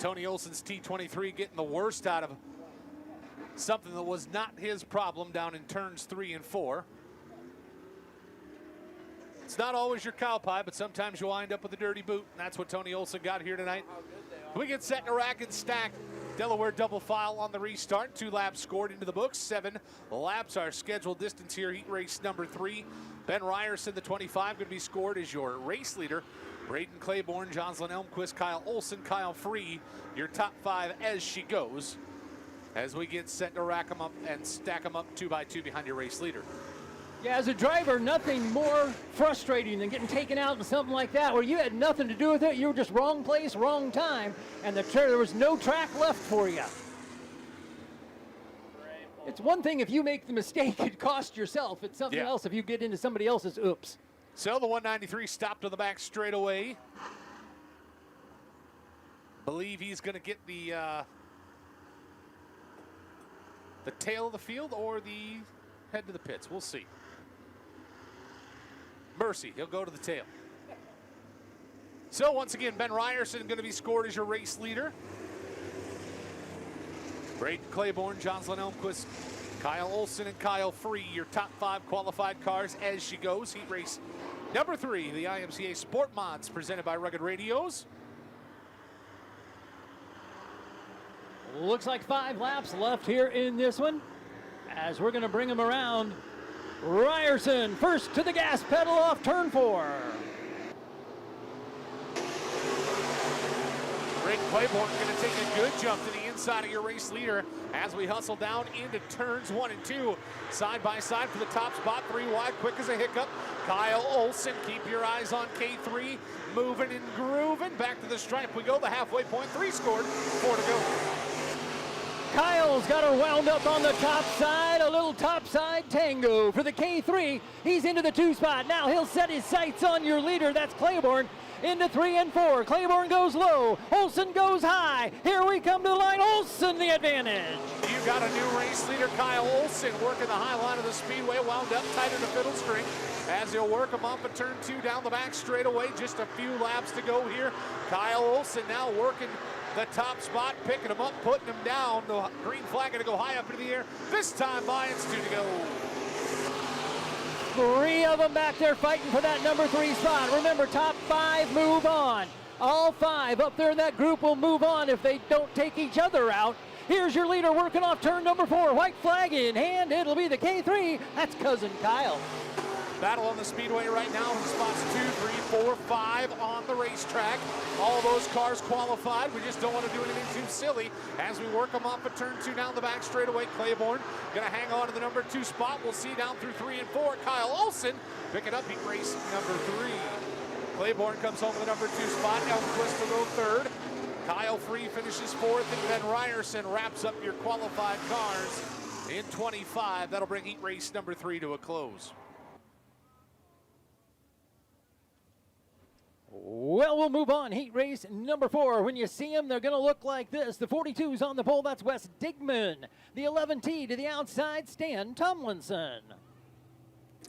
Tony Olson's T23 getting the worst out of something that was not his problem down in turns 3 and 4. It's not always your cow pie, but sometimes you wind up with a dirty boot, and that's what Tony Olson got here tonight. We get set in a rack and stack. Delaware double file on the restart. 2 laps scored into the books. 7 laps our scheduled distance here. Heat race number 3. Ben Ryerson, the 25, going to be scored as your race leader. Braden Claiborne, Jocelyn Elmquist, Kyle Olson, Kyle Free, your top 5 as she goes. As we get set to rack them up and stack them up 2 by 2 behind your race leader. Yeah, as a driver, nothing more frustrating than getting taken out in something like that where you had nothing to do with it. You were just wrong place, wrong time, and there was no track left for you. It's one thing if you make the mistake, it cost yourself. It's something else if you get into somebody else's oops. So the 193 stopped on the back straightaway. Believe he's going to get the tail of the field or the head to the pits. We'll see. Mercy, he'll go to the tail. So once again, Ben Ryerson going to be scored as your race leader. Braden Claiborne, Jocelyn Elmquist, Kyle Olson, and Kyle Free, your top 5 qualified cars as she goes. Heat race number 3, the IMCA Sport Mods, presented by Rugged Radios. Looks like 5 laps left here in this one, as we're going to bring them around. Ryerson first to the gas pedal off turn 4. Braden Claiborne going to take a good jump to the inside of your race leader as we hustle down into turns 1 and 2. Side by side for the top spot, 3 wide, quick as a hiccup. Kyle Olson, keep your eyes on K3, moving and grooving. Back to the stripe we go, the halfway point, 3 scored, 4 to go. Kyle's got her wound up on the top side, a little top side tango for the K3. He's into the 2 spot. Now he'll set his sights on your leader, that's Claiborne. Into 3 and 4. Claiborne goes low. Olson goes high. Here we come to the line. Olson the advantage. You got a new race leader, Kyle Olson, working the high line of the speedway, wound up tight in the fiddle string as he'll work him off of turn 2 down the back straightaway. Just a few laps to go here. Kyle Olson now working the top spot, picking him up, putting him down. The green flag going to go high up into the air. This time by, it's 2 to go. 3 of them back there fighting for that number 3 spot. Remember, top 5 move on. All 5 up there in that group will move on if they don't take each other out. Here's your leader working off turn number 4. White flag in hand. It'll be the K3. That's cousin Kyle. Battle on the speedway right now in spots 2, 3, 4, 5 on the racetrack. All those cars qualified. We just don't want to do anything too silly as we work them off of turn 2 down the back straightaway. Claiborne going to hang on to the number 2 spot. We'll see down through 3 and 4. Kyle Olson picking up heat race number 3. Claiborne comes home with the number 2 spot. Elmquist will go 3rd. Kyle Free finishes 4th, and Ben Ryerson wraps up your qualified cars in 25. That'll bring heat race number 3 to a close. Well, we'll move on. Heat race number 4. When you see them, they're going to look like this. The 42's on the pole. That's Wes Digman. The 11T to the outside, Stan Tomlinson.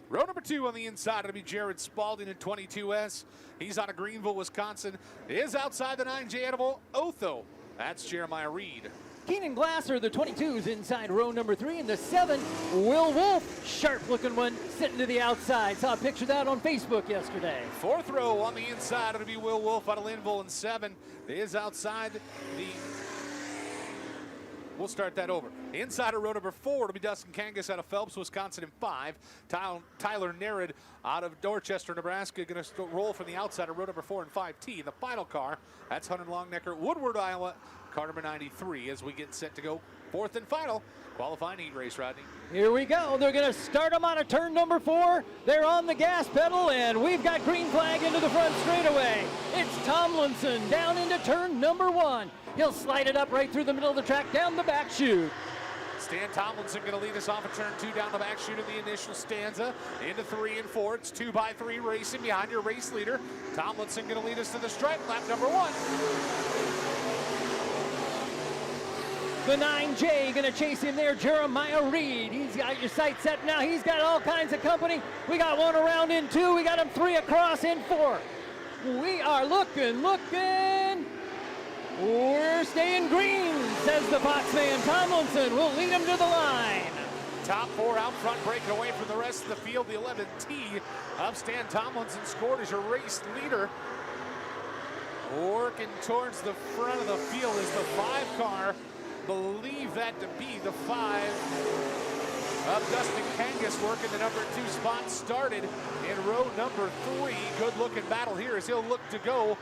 Row number 2 on the inside, it'll be Jared Spalding in 22S. He's out of Greenville, Wisconsin. Is outside the 9J out of Otho. That's Jeremiah Reed. Keenan Glasser, the 22's inside row number 3, and the 7, Will Wolf, sharp-looking one, sitting to the outside. Saw a picture of that on Facebook yesterday. 4th row on the inside, it'll be Will Wolf out of Linville, and 7 is outside the... We'll start that over. Inside of row number 4, it'll be Dustin Kangas out of Phelps, Wisconsin, in 5. Tyler Nerad out of Dorchester, Nebraska, going to roll from the outside of row number 4 and 5T. The final car, that's Hunter Longnecker, Woodward, Iowa, car number 93, as we get set to go 4th and final qualifying heat race, Rodney. Here we go. They're going to start them on a turn number 4. They're on the gas pedal, and we've got green flag into the front straightaway. It's Tomlinson down into turn number 1. He'll slide it up right through the middle of the track, down the back chute. Stan Tomlinson going to lead us off of turn 2 down the back chute in the initial stanza. Into 3 and 4. It's 2x3 racing behind your race leader. Tomlinson going to lead us to the stripe, lap number 1. The 9J going to chase him there, Jeremiah Reed. He's got your sight set now. He's got all kinds of company. We got one around in 2. We got him 3 across in 4. We are looking. We're staying green, says the Foxman. Tomlinson will lead him to the line. Top 4 out front, breaking away from the rest of the field. The 11T of Stan Tomlinson scored as your race leader. Working towards the front of the field is the 5 car. Believe that to be the 5 of Dustin Kangas working the number 2 spot. Started in row number 3. Good looking battle here as he'll look to go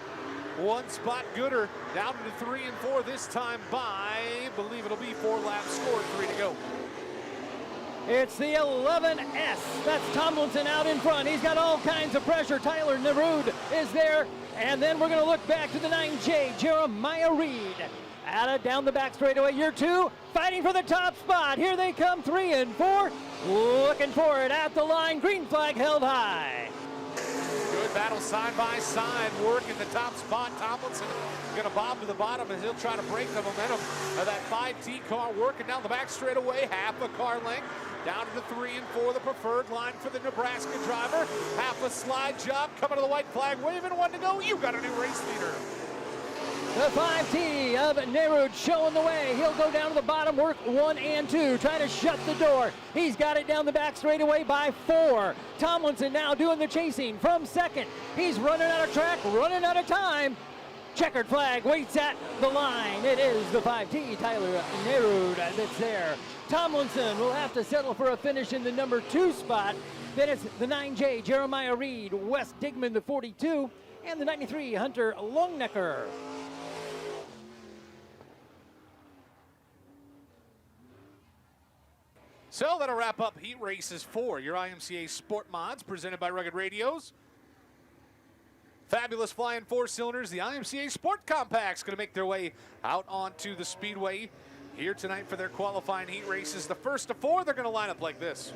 one spot gooder down to 3 and 4 this time by, believe it'll be 4 laps scored, 3 to go. It's the 11S. That's Tomlinson out in front. He's got all kinds of pressure. Tyler Nerud is there. And then we're going to look back to the 9J, Jeremiah Reed. Down the back straightaway, year 2, fighting for the top spot. Here they come, 3 and 4. Looking for it at the line. Green flag held high. Good battle side by side, working the top spot. Tomlinson going to bob to the bottom as he'll try to break the momentum of that 5T car, working down the back straightaway, half a car length. Down to the 3 and 4, the preferred line for the Nebraska driver. Half a slide job, coming to the white flag, waving, 1 to go. You got a new race leader. The 5T of Nerud showing the way. He'll go down to the bottom, work 1 and 2, trying to shut the door. He's got it down the back straightaway by 4. Tomlinson now doing the chasing from second. He's running out of track, running out of time. Checkered flag waits at the line. It is the 5T, Tyler Nerud, that's there. Tomlinson will have to settle for a finish in the number 2 spot. Then it's the 9J, Jeremiah Reed, Wes Digman, the 42, and the 93, Hunter Longnecker. So that'll wrap up heat races 4, your IMCA Sport Mods, presented by Rugged Radios. Fabulous flying 4 cylinders, the IMCA Sport Compact's going to make their way out onto the Speedway here tonight for their qualifying heat races. The first of 4, they're going to line up like this.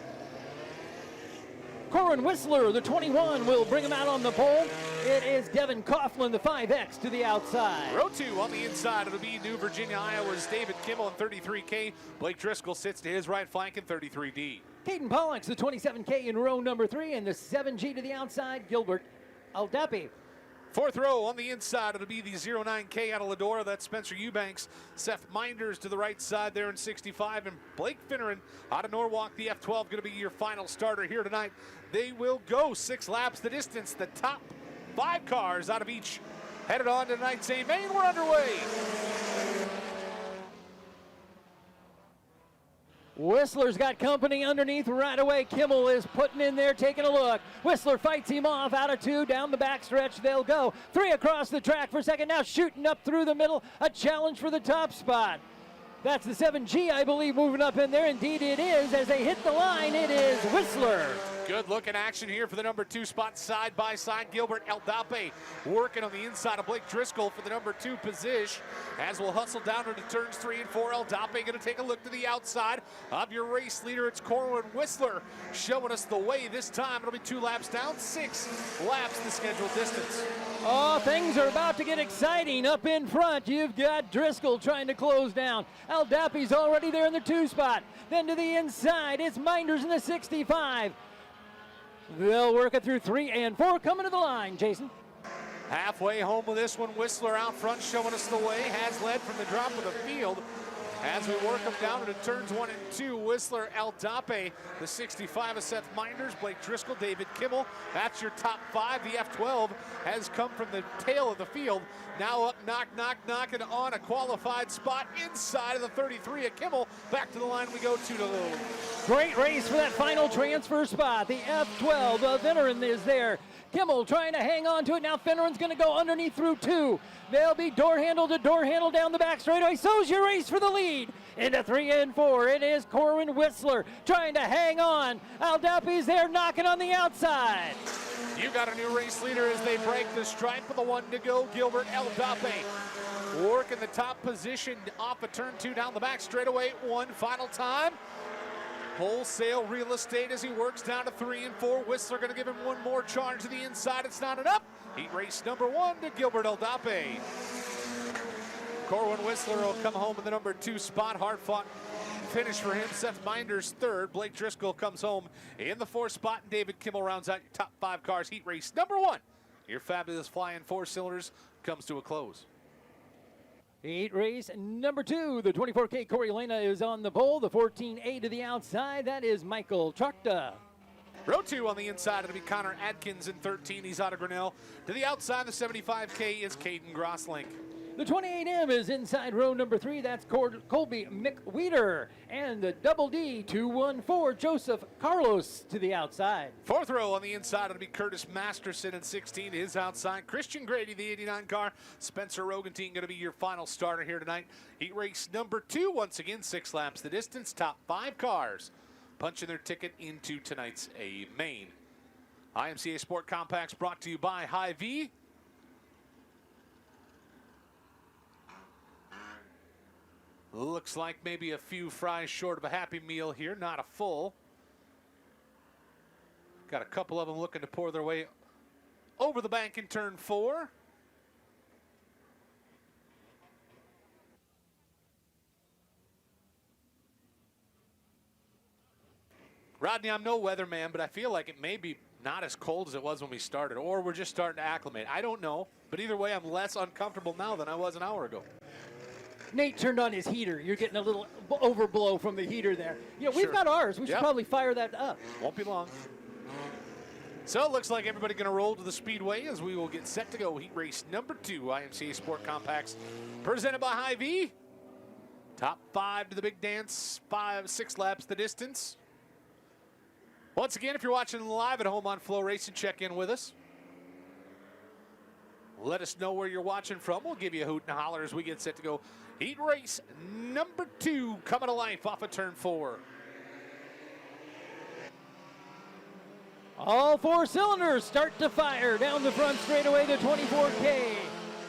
Corin Whistler, the 21, will bring him out on the pole. It is Devin Coughlin, the 5X, to the outside. Row 2 on the inside, it'll be New Virginia, Iowa's David Kimmel in 33K. Blake Driscoll sits to his right flank in 33D. Caden Pollux, the 27K in row number 3, and the 7G to the outside, Gilbert Aldapi. 4th row on the inside, it'll be the 09K out of Ladora. That's Spencer Eubanks. Seth Minders to the right side there in 65. And Blake Finneran out of Norwalk, the F12, going to be your final starter here tonight. They will go 6 laps the distance. The top 5 cars out of each headed on to tonight's A main. We're underway. Whistler's got company underneath right away. Kimmel is putting in there, taking a look. Whistler fights him off out of 2, down the back stretch they'll go. 3 across the track for second, now shooting up through the middle. A challenge for the top spot. That's the 7G, I believe, moving up in there. Indeed it is. As they hit the line, it is Whistler. Good looking action here for the number 2 spot, side by side. Gilbert Eldape working on the inside of Blake Driscoll for the number 2 position. As we'll hustle down into turns 3 and 4, Eldape going to take a look to the outside of your race leader. It's Corwin Whistler showing us the way this time. It'll be 2 laps down, 6 laps the scheduled distance. Oh, things are about to get exciting. Up in front, you've got Driscoll trying to close down. Eldape's already there in the 2 spot. Then to the inside, it's Minders in the 65. They'll work it through 3 and 4, coming to the line, Jason. Halfway home with this one, Whistler out front showing us the way. Has led from the drop of the field. As we work them down into turns 1 and 2, Whistler, Eldape, the 65 of Seth Minders, Blake Driscoll, David Kimmel. That's your top 5. The F12 has come from the tail of the field. Now up, knocking on a qualified spot inside of the 33 of Kimmel. Back to the line we go, 2 to go. Great race for that final transfer spot. The F12 of Veteran is there. Kimmel trying to hang on to it. Now Finneran's going to go underneath through 2. They'll be door handle to door handle down the back straightaway. So's your race for the lead. Into 3 and 4. It is Corwin Whistler trying to hang on. Eldape's there knocking on the outside. You got a new race leader as they break the stripe with a 1 to go. Gilbert Eldape working the top position off of turn 2 down the back straightaway. 1 final time. Wholesale real estate as he works down to 3 and 4. Whistler going to give him 1 more charge to the inside. It's not enough. Heat race number 1 to Gilbert Eldape. Corwin Whistler will come home in the number 2 spot. Hard fought finish for him. Seth Minders 3rd. Blake Driscoll comes home in the 4th spot. And David Kimmel rounds out your top 5 cars. Heat race number 1. Your fabulous flying 4 cylinders comes to a close. Heat race number 2. The 24K Corey Lena is on the pole. The 14A to the outside. That is Michael Chakta. Row 2 on the inside, it'll be Connor Adkins in 13. He's out of Grinnell. To the outside, the 75K is Caden Grosslink. The 28M is inside row number 3. That's Colby McWeeder. And the double D 214, Joseph Carlos to the outside. 4th row on the inside, it'll be Curtis Masterson in 16. His outside. Christian Grady, the 89 car. Spencer Rogantein going to be your final starter here tonight. Heat race number 2. Once again, 6 laps the distance. Top 5 cars punching their ticket into tonight's A main. IMCA Sport Compacts brought to you by Hy-Vee. Looks like maybe a few fries short of a Happy Meal here, not a full. Got a couple of them looking to pour their way over the bank in turn 4. Rodney, I'm no weatherman, but I feel like it may be not as cold as it was when we started, or we're just starting to acclimate. I don't know, but either way, I'm less uncomfortable now than I was an hour ago. Nate turned on his heater. You're getting a little overblow from the heater there. You know, we've Sure. got ours. We should probably fire that up. Won't be long. So it looks like everybody going to roll to the speedway as we will get set to go. Heat race number 2, IMCA Sport Compacts, presented by Hy-Vee. Top 5 to the big dance, 6 laps the distance. Once again, if you're watching live at home on FloRacing, check in with us. Let us know where you're watching from. We'll give you a hoot and a holler as we get set to go. Heat race number 2 coming to life off of turn 4. All 4 cylinders start to fire down the front straightaway to 24K.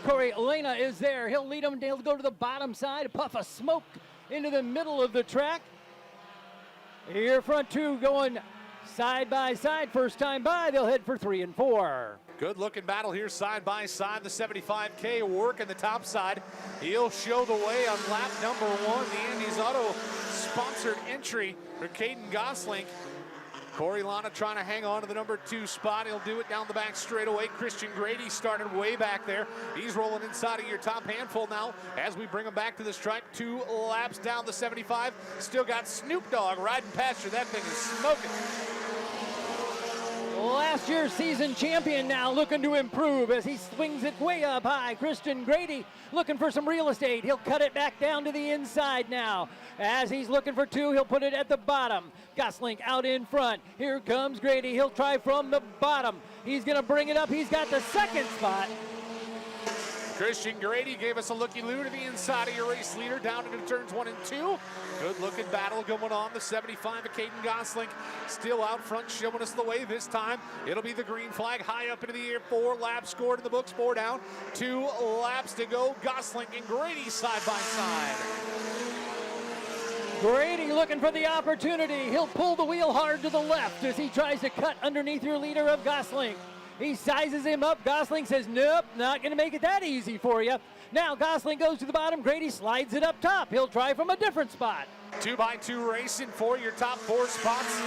Corey Elena is there. He'll lead them. He'll go to the bottom side, a puff of smoke into the middle of the track. Here front 2 going side by side. First time by, they'll head for 3 and 4. Good looking battle here side by side. The 75K working the top side. He'll show the way on lap number 1. The Andy's Auto sponsored entry for Caden Gosling. Corey Lana trying to hang on to the number 2 spot. He'll do it down the back straightaway. Christian Grady started way back there. He's rolling inside of your top handful now as we bring him back to the stripe. 2 laps down the 75. Still got Snoop Dogg riding past you. That thing is smoking. Last year's season champion now looking to improve as he swings it way up high. Christian Grady looking for some real estate. He'll cut it back down to the inside now. As he's looking for 2, he'll put it at the bottom. Gosling out in front. Here comes Grady. He'll try from the bottom. He's going to bring it up. He's got the 2nd spot. Christian Grady gave us a looky-loo to the inside of your race leader down into turns 1 and 2. Good-looking battle going on. The 75 of Caden Gosling still out front, showing us the way this time. It'll be the green flag high up into the air. 4 laps scored in the books, 4 down. 2 laps to go. Gosling and Grady side by side. Grady looking for the opportunity. He'll pull the wheel hard to the left as he tries to cut underneath your leader of Gosling. He sizes him up. Gosling says, nope, not going to make it that easy for you. Now Gosling goes to the bottom. Grady slides it up top. He'll try from a different spot. 2x2 racing for your top 4 spots.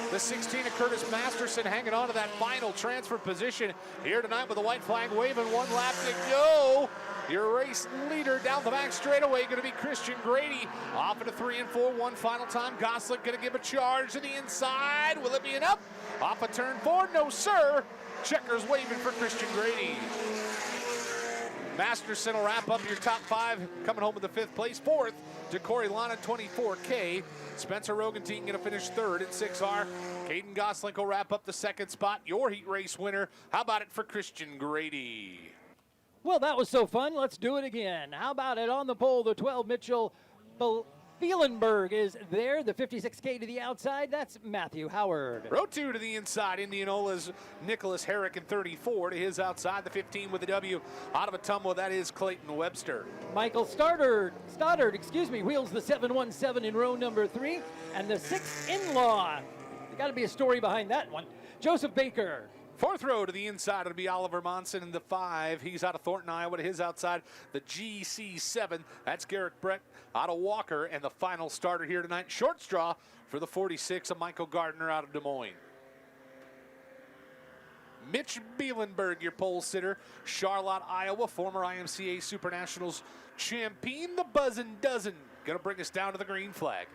The 16 of Curtis Masterson hanging on to that final transfer position here tonight with the white flag waving. 1 lap to go. Your race leader down the back straightaway going to be Christian Grady. Off into 3 and 4, 1 final time. Gosling going to give a charge to the inside. Will it be enough? Off of turn 4, no sir. Checkers waving for Christian Grady. Masterson will wrap up your top 5, coming home with the 5th place. 4th to Corey Lana, 24K. Spencer Rogentine going to finish 3rd at 6R. Caden Gosling will wrap up the 2nd spot. Your heat race winner. How about it for Christian Grady? Well, that was so fun. Let's do it again. How about it on the pole? The 12 Mitchell Fielenberg is there. The 56K to the outside. That's Matthew Howard. Row 2 to the inside. Indianola's Nicholas Herrick in 34 to his outside. The 15 with the W out of Atumwa. That is Clayton Webster. Michael Stoddard, wheels the 717 in row number 3. And the 6 in-law. There's got to be a story behind that one. Joseph Baker. 4th row to the inside, it'll be Oliver Monson in the 5. He's out of Thornton, Iowa. To his outside, the GC7. That's Garrett Brett out of Walker. And the final starter here tonight, short straw for the 46 of Michael Gardner out of Des Moines. Mitch Bielenberg, your pole sitter. Charlotte, Iowa, former IMCA Super Nationals champion. The Buzzin' Dozen. Gonna bring us down to the green flag.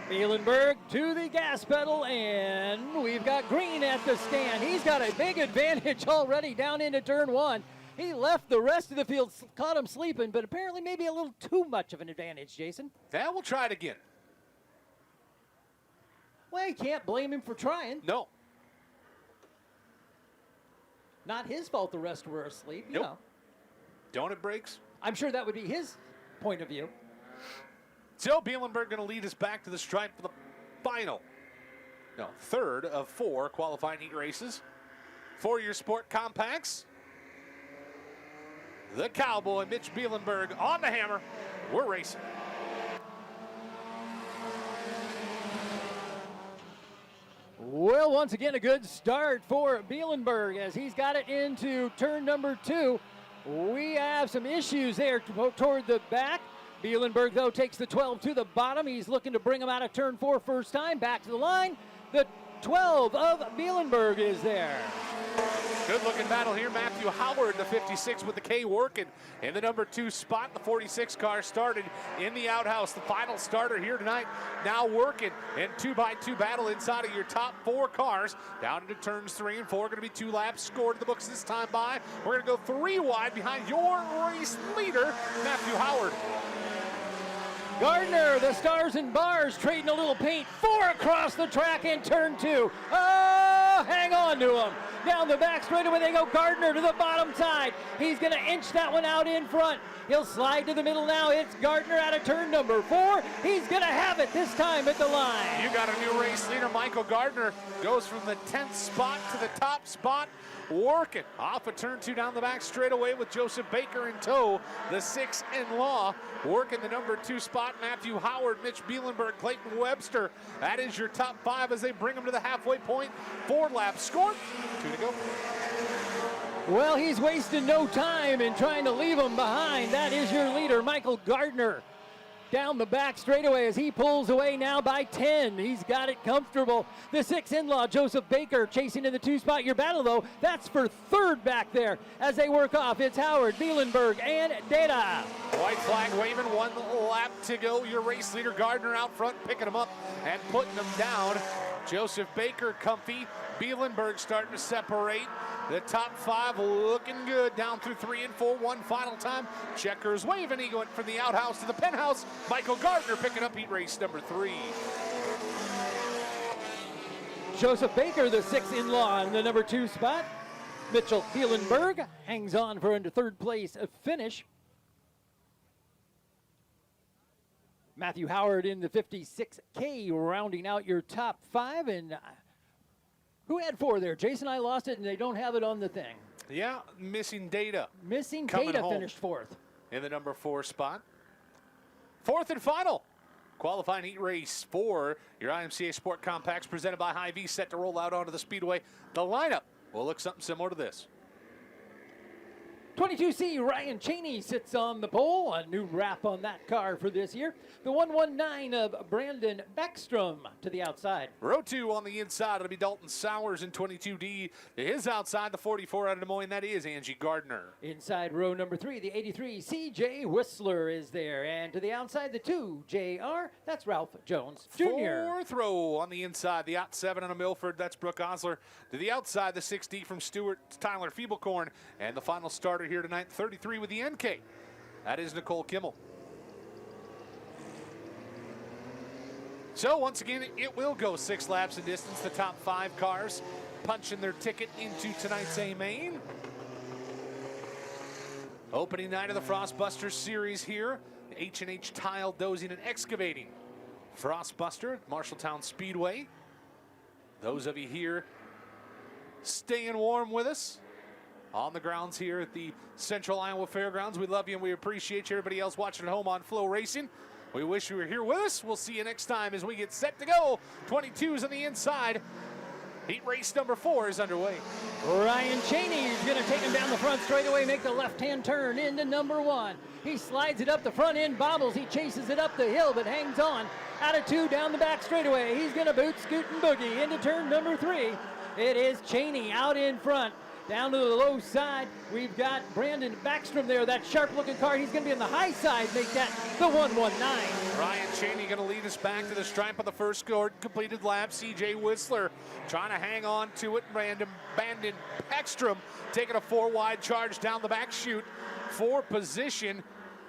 Bielenberg to the gas pedal, and we've got Green at the stand. He's got a big advantage already down into turn 1. He left the rest of the field, caught him sleeping, but apparently maybe a little too much of an advantage, Jason. Yeah, we'll try it again. Well, you can't blame him for trying. No. Not his fault the rest were asleep, you Nope. know. Donut breaks. I'm sure that would be his point of view. So Bielenberg going to lead us back to the stripe for the final. No, 3rd of 4 qualifying heat races. For your sport compacts, the Cowboy, Mitch Bielenberg on the hammer. We're racing. Well, once again, a good start for Bielenberg as he's got it into turn number 2. We have some issues there toward the back. Bielenberg, though, takes the 12 to the bottom. He's looking to bring him out of turn 4 first time. Back to the line. The 12 of Bielenberg is there. Good looking battle here. Matthew Howard, the 56 with the K working in the number 2 spot. The 46 car started in the outhouse. The final starter here tonight now working in 2x2 battle inside of your top 4 cars. Down into turns 3 and 4. Going to be 2 laps scored in the books this time by. We're going to go 3 wide behind your race leader, Matthew Howard. Gardner, the stars and bars, trading a little paint. 4 across the track in turn 2. Oh, hang on to him. Down the back straightaway they go. Gardner to the bottom side. He's going to inch that one out in front. He'll slide to the middle now. It's Gardner out of turn number 4. He's going to have it this time at the line. You got a new race leader. Michael Gardner goes from the 10th spot to the top spot. Working off of turn 2 down the back straightaway with Joseph Baker in tow. The 6-in-law working the number 2 spot. Matthew Howard, Mitch Bielenberg, Clayton Webster. That is your top 5 as they bring them to the halfway point. 4 laps scored. 2 to go. Well, he's wasting no time in trying to leave him behind. That is your leader, Michael Gardner. Down the back straightaway as he pulls away now by 10. He's got it comfortable. The 6-in-law, Joseph Baker, chasing in the 2 spot. Your battle, though, that's for 3rd back there. As they work off, it's Howard, Bielenberg, and Data. White flag waving, 1 lap to go. Your race leader, Gardner, out front, picking him up and putting him down. Joseph Baker comfy. Bielenberg starting to separate. The top 5 looking good down through 3 and 4. 1 final time. Checkers waving. He went from the outhouse to the penthouse. Michael Gardner picking up heat race number 3. Joseph Baker, the 6-in-law in the number 2 spot. Mitchell Bielenberg hangs on for into third place finish. Matthew Howard in the 56K rounding out your top 5. And who had 4 there? Jason, I lost it and they don't have it on the thing. Yeah, missing data. Missing Coming Data home finished 4th. in the number 4 spot. 4th and final qualifying heat race for your IMCA Sport Compacts presented by Hy-Vee, set to roll out onto the Speedway. The lineup will look something similar to this. 22C Ryan Cheney sits on the pole. A new wrap on that car for this year. The 119 of Brandon Beckstrom to the outside. Row 2 on the inside, it'll be Dalton Sowers in 22D. To his outside, the 44 out of Des Moines, that is Angie Gardner. Inside row number 3, the 83 CJ Whistler is there. And to the outside, the 2 JR, that's Ralph Jones Jr. 4th row on the inside, the Ott 7 on a Milford, that's Brooke Osler. To the outside, the 6D from Stewart, Tyler Feeblecorn. And the final starter here tonight, 33 with the NK. That is Nicole Kimmel. So once again, it will go 6 laps in distance. The top 5 cars punching their ticket into tonight's A main. Opening night of the Frostbuster series here. H&H Tile, Dozing, and Excavating. Frostbuster, Marshalltown Speedway. Those of you here staying warm with us on the grounds here at the Central Iowa Fairgrounds. We love you and we appreciate you. Everybody else watching at home on FloRacing, we wish you were here with us. We'll see you next time as we get set to go. 22's on the inside. Heat race number 4 is underway. Ryan Cheney is going to take him down the front straightaway, make the left-hand turn into number 1. He slides it up the front end, bobbles. He chases it up the hill, but hangs on. Out of 2 down the back straightaway. He's going to boot, scoot, and boogie into turn number 3. It is Cheney out in front. Down to the low side, we've got Brandon Backstrom there, that sharp-looking car. He's going to be on the high side, make that the 119. Ryan Cheney going to lead us back to the stripe of the first completed lap. CJ Whistler trying to hang on to it. Brandon Backstrom taking a 4-wide charge down the back chute for position.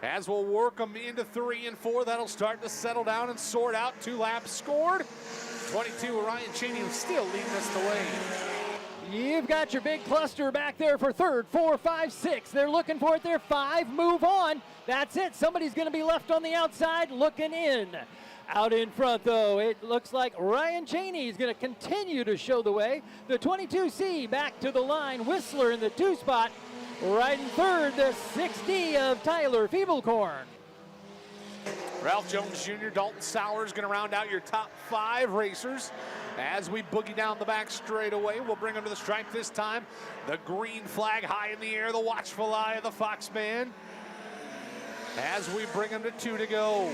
As we'll work them into 3 and 4, that'll start to settle down and sort out. 2 laps scored. 22, Ryan Cheney still leading us the way. You've got your big cluster back there for 3rd, 4, 5, 6. They're looking for it there. 5, move on. That's it. Somebody's going to be left on the outside looking in. Out in front, though, it looks like Ryan Cheney is going to continue to show the way. The 22C back to the line. Whistler in the 2 spot. Right in 3rd, the 6D of Tyler Feeblecorn. Ralph Jones Jr., Dalton Sowers going to round out your top 5 racers. As we boogie down the back straightaway, we'll bring them to the stripe this time. The green flag high in the air, the watchful eye of the Fox man. As we bring them to 2 to go.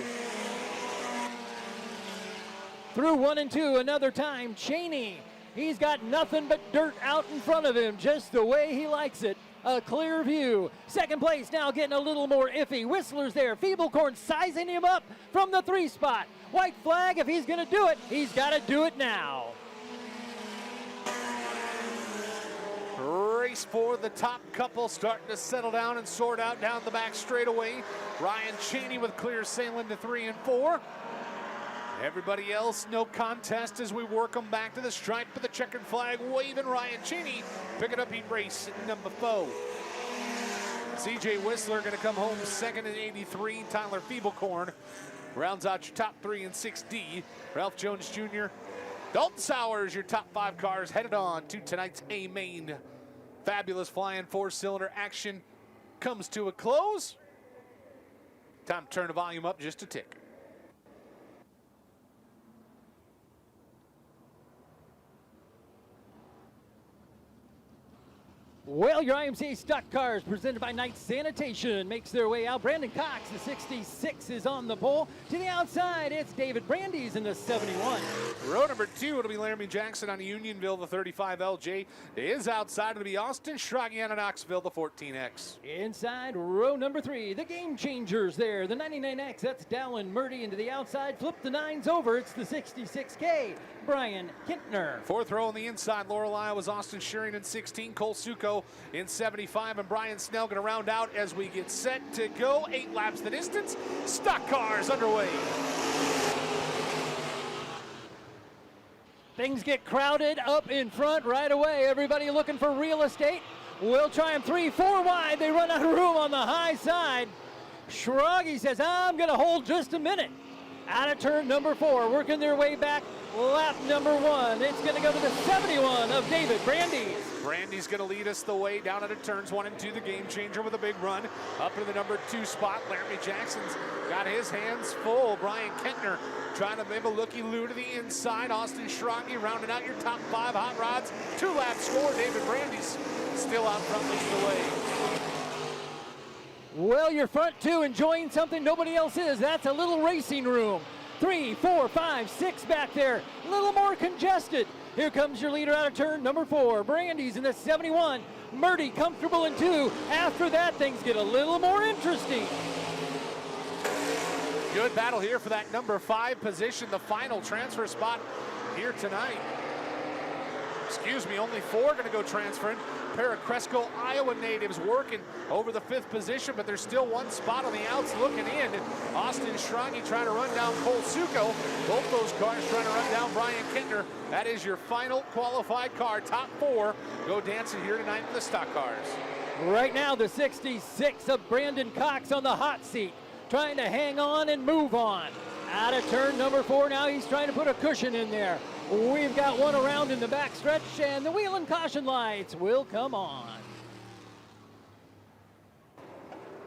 Through 1 and 2, another time, Cheney. He's got nothing but dirt out in front of him, just the way he likes it. A clear view. 2nd place now getting a little more iffy. Whistler's there. Feeblecorn sizing him up from the 3 spot. White flag, if he's going to do it, he's got to do it now. Race for the top couple starting to settle down and sort out down the back straightaway. Ryan Cheney with clear sailing to 3 and 4. Everybody else, no contest as we work them back to the stripe with the checkered flag waving. Ryan Cheney picking up heat race number 4. CJ Whistler going to come home 2nd in 83. Tyler Feeblecorn rounds out your top 3 and 6D. Ralph Jones Jr., Dalton Sowers, your top 5 cars headed on to tonight's A main. Fabulous flying 4-cylinder action comes to a close. Time to turn the volume up just a tick. Well, your IMCA stock cars presented by Knight Sanitation makes their way out. Brandon Cox, the 66, is on the pole. To the outside, it's David Brandes in the 71. Row number 2, it'll be Laramie Jackson on Unionville, the 35 LJ. To his outside, it'll be Austin Schragian on Knoxville, the 14X. Inside row number 3, the game changers there. The 99X, that's Dallin Murdy into the outside. Flip the 9s over, it's the 66K, Brian Kintner. 4th row on the inside, Lorelei was Austin Shearing in 16, Cole Succo in 75, and Brian Snell going to round out as we get set to go. 8 laps the distance. Stock cars underway. Things get crowded up in front right away. Everybody looking for real estate. We'll try them 3-4 wide. They run out of room on the high side. Schroggy says, I'm going to hold just a minute. Out of turn number 4, working their way back. Lap number 1. It's going to go to the 71 of David Brandeis. Brandy's going to lead us the way down into turns 1 and 2. The game changer with a big run up to the number 2 spot. Laramie Jackson's got his hands full. Brian Kentner trying to give a looky-loo to the inside. Austin Schroggy rounding out your top 5 hot rods. 2-lap score. David Brandy's still out front leading the way. Well, your front 2 enjoying something nobody else is. That's a little racing room. 3, 4, 5, 6 back there. A little more congested. Here comes your leader out of turn number 4. Brandy's in the 71. Murdy comfortable in 2. After that, things get a little more interesting. Good battle here for that number 5 position, the final transfer spot here tonight. Excuse me, only 4 going to go transferring. Pair of Cresco, Iowa natives working over the 5th position, but there's still 1 spot on the outs looking in. Austin Schroggy trying to run down Cole Suko. Both those cars trying to run down Brian Kentner. That is your final qualified car. Top 4 go dancing here tonight in the stock cars. Right now, the 66 of Brandon Cox on the hot seat, trying to hang on and move on. Out of turn number 4 now, he's trying to put a cushion in there. We've got 1 around in the back stretch, and the wheel and caution lights will come on.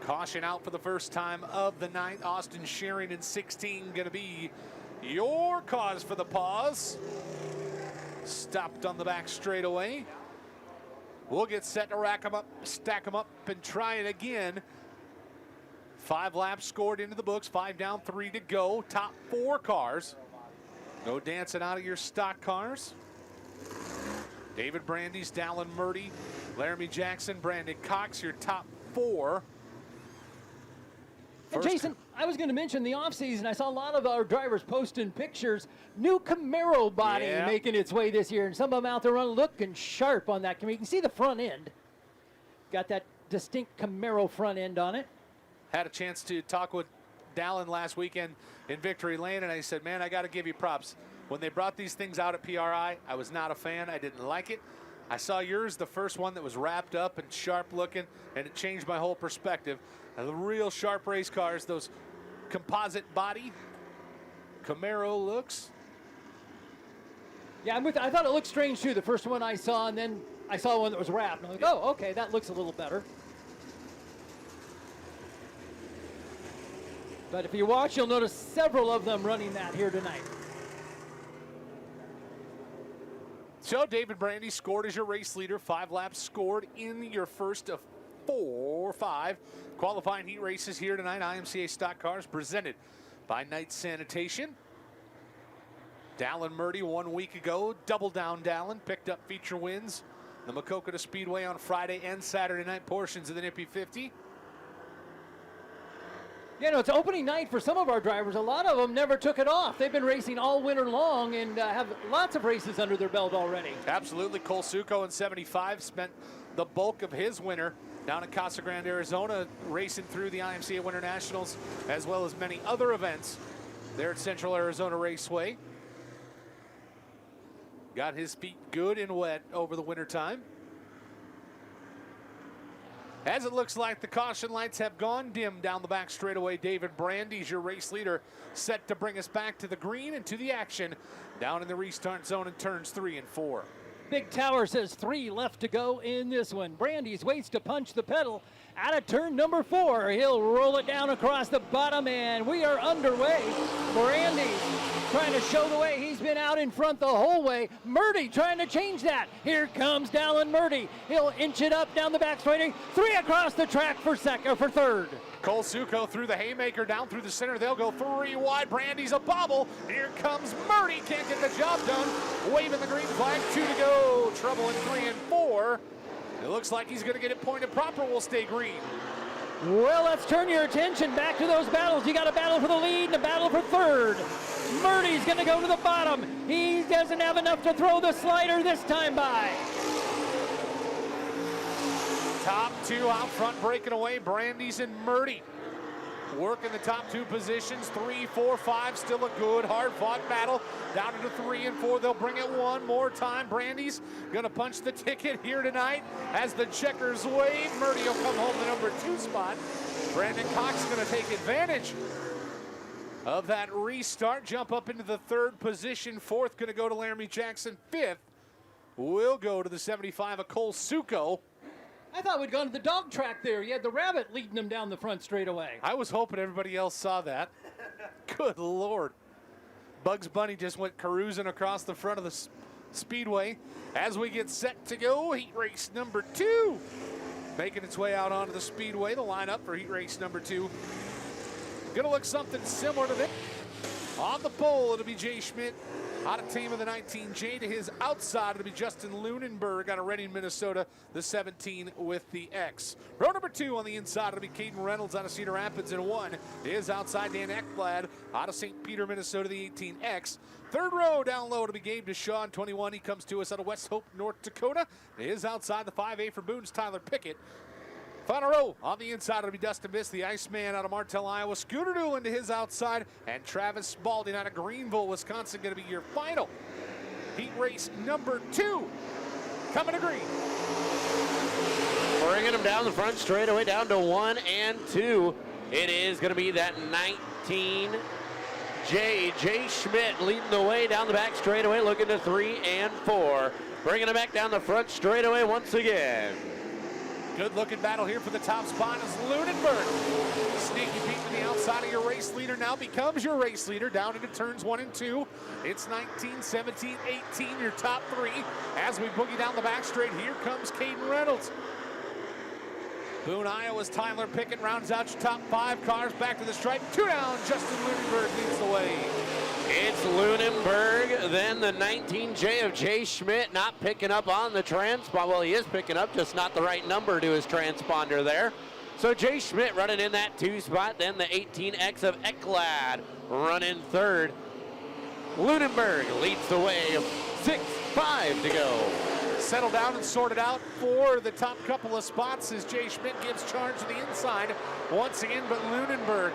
Caution out for the first time of the night. Austin Shearing in 16 going to be your cause for the pause. Stopped on the back straightaway. We'll get set to rack them up, stack them up, and try it again. 5 laps scored into the books, 5 down, 3 to go. Top 4 cars. No dancing out of your stock cars. David Brandeis, Dallin Murdy, Laramie Jackson, Brandon Cox, your top 4. And Jason, I was going to mention the offseason. I saw a lot of our drivers posting pictures. New Camaro body making its way this year, and some of them out there looking sharp on that Camaro. You can see the front end. Got that distinct Camaro front end on it. Had a chance to talk with Dallin last weekend in Victory Lane, and I said, man, I got to give you props. When they brought these things out at PRI, I was not a fan. I didn't like it. I saw yours, the first one that was wrapped up and sharp looking, and it changed my whole perspective. The real sharp race cars, those composite body Camaro looks. Yeah, I thought it looked strange too, the first one I saw, and then I saw one that was wrapped. And I'm like, oh, okay, that looks a little better. But if you watch, you'll notice several of them running that here tonight. So David Brandy scored as your race leader. 5 laps scored in your first of 5 qualifying heat races here tonight. IMCA Stock Cars presented by Knight Sanitation. Dallin Murdy 1 week ago, double down Dallin, picked up feature wins. The Marshalltown Speedway on Friday and Saturday night portions of the Nippy 50. Yeah, no, it's opening night for some of our drivers. A lot of them never took it off. They've been racing all winter long and have lots of races under their belt already. Absolutely. Cole Suko in 75 spent the bulk of his winter down in Casa Grande, Arizona, racing through the IMCA Winter Nationals, as well as many other events there at Central Arizona Raceway. Got his feet good and wet over the winter time. As it looks like the caution lights have gone dim down the back straightaway, David Brandy's your race leader, set to bring us back to the green and to the action down in the restart zone in turns 3 and 4. Big Tower says 3 left to go in this one. Brandy's waits to punch the pedal out of turn number 4. He'll roll it down across the bottom, and we are underway. Brandy's trying to show the way. He's been out in front the whole way. Murdy trying to change that. Here comes Dallin Murdy. He'll inch it up down the back straightaway. 3 across the track for third. Cole Suko through the haymaker down through the center. They'll go 3 wide. Brandy's a bobble. Here comes Murdy. Can't get the job done. Waving the green flag. 2 to go. Trouble in 3 and 4. It looks like he's going to get it pointed proper. We'll stay green. Well, let's turn your attention back to those battles. You got a battle for the lead and a battle for third. Murdy's going to go to the bottom. He doesn't have enough to throw the slider this time by. Top 2 out front breaking away. Brandy's and Murdy. working the top two positions. 3, 4, 5, still a good, hard-fought battle. Down into 3 and 4. They'll bring it one more time. Brandy's going to punch the ticket here tonight as the checkers wave. Murdy will come home the number 2 spot. Brandon Cox going to take advantage of that restart. Jump up into the 3rd position. 4th going to go to Laramie Jackson. 5th will go to the 75 of Cole Suko. I thought we'd gone to the dog track there. You had the rabbit leading them down the front straightaway. I was hoping everybody else saw that. Good Lord. Bugs Bunny just went carousing across the front of the speedway. As we get set to go, heat race number 2. Making its way out onto the speedway. The lineup for heat race number 2. Gonna look something similar to this. On the pole, it'll be Jay Schmidt. Out of team of the 19J. To his outside, it'll be Justin Lunenberg out of Reading, Minnesota, the 17 with the X. Row number 2 on the inside, it'll be Caden Reynolds out of Cedar Rapids, and 1 to his outside, Dan Ekblad out of St. Peter, Minnesota, the 18X. 3rd row down low, it'll be Gabe Deshawn, 21. He comes to us out of West Hope, North Dakota. To his outside, the 5A for Boone's Tyler Pickett. Final row on the inside, it'll be Dustin Biss, the Iceman out of Martell, Iowa. Scooter Doolin to his outside, and Travis Spalding out of Greenville, Wisconsin, going to be your final heat race number 2. Coming to green. Bringing them down the front straightaway, down to 1 and 2. It is going to be that 19 Jay Schmidt leading the way down the back straightaway, looking to 3 and 4. Bringing it back down the front straightaway once again. Good looking battle here for the top spot is Lunenberg. Sneaky Pete to the outside of your race leader now becomes your race leader down into turns 1 and 2. It's 19, 17, 18, your top 3. As we boogie down the back straight, here comes Caden Reynolds. Boone, Iowa's Tyler Pickett rounds out your top 5 cars. Back to the stripe, 2 down. Justin Lunenberg leads the way. It's Lunenberg, then the 19J of Jay Schmidt not picking up on the transponder. Well, he is picking up, just not the right number to his transponder there. So Jay Schmidt running in that 2 spot, then the 18X of Ekblad running 3rd. Lunenberg leads the way, 6-5 to go. Settle down and sort it out for the top couple of spots as Jay Schmidt gives charge to the inside once again, but Lunenberg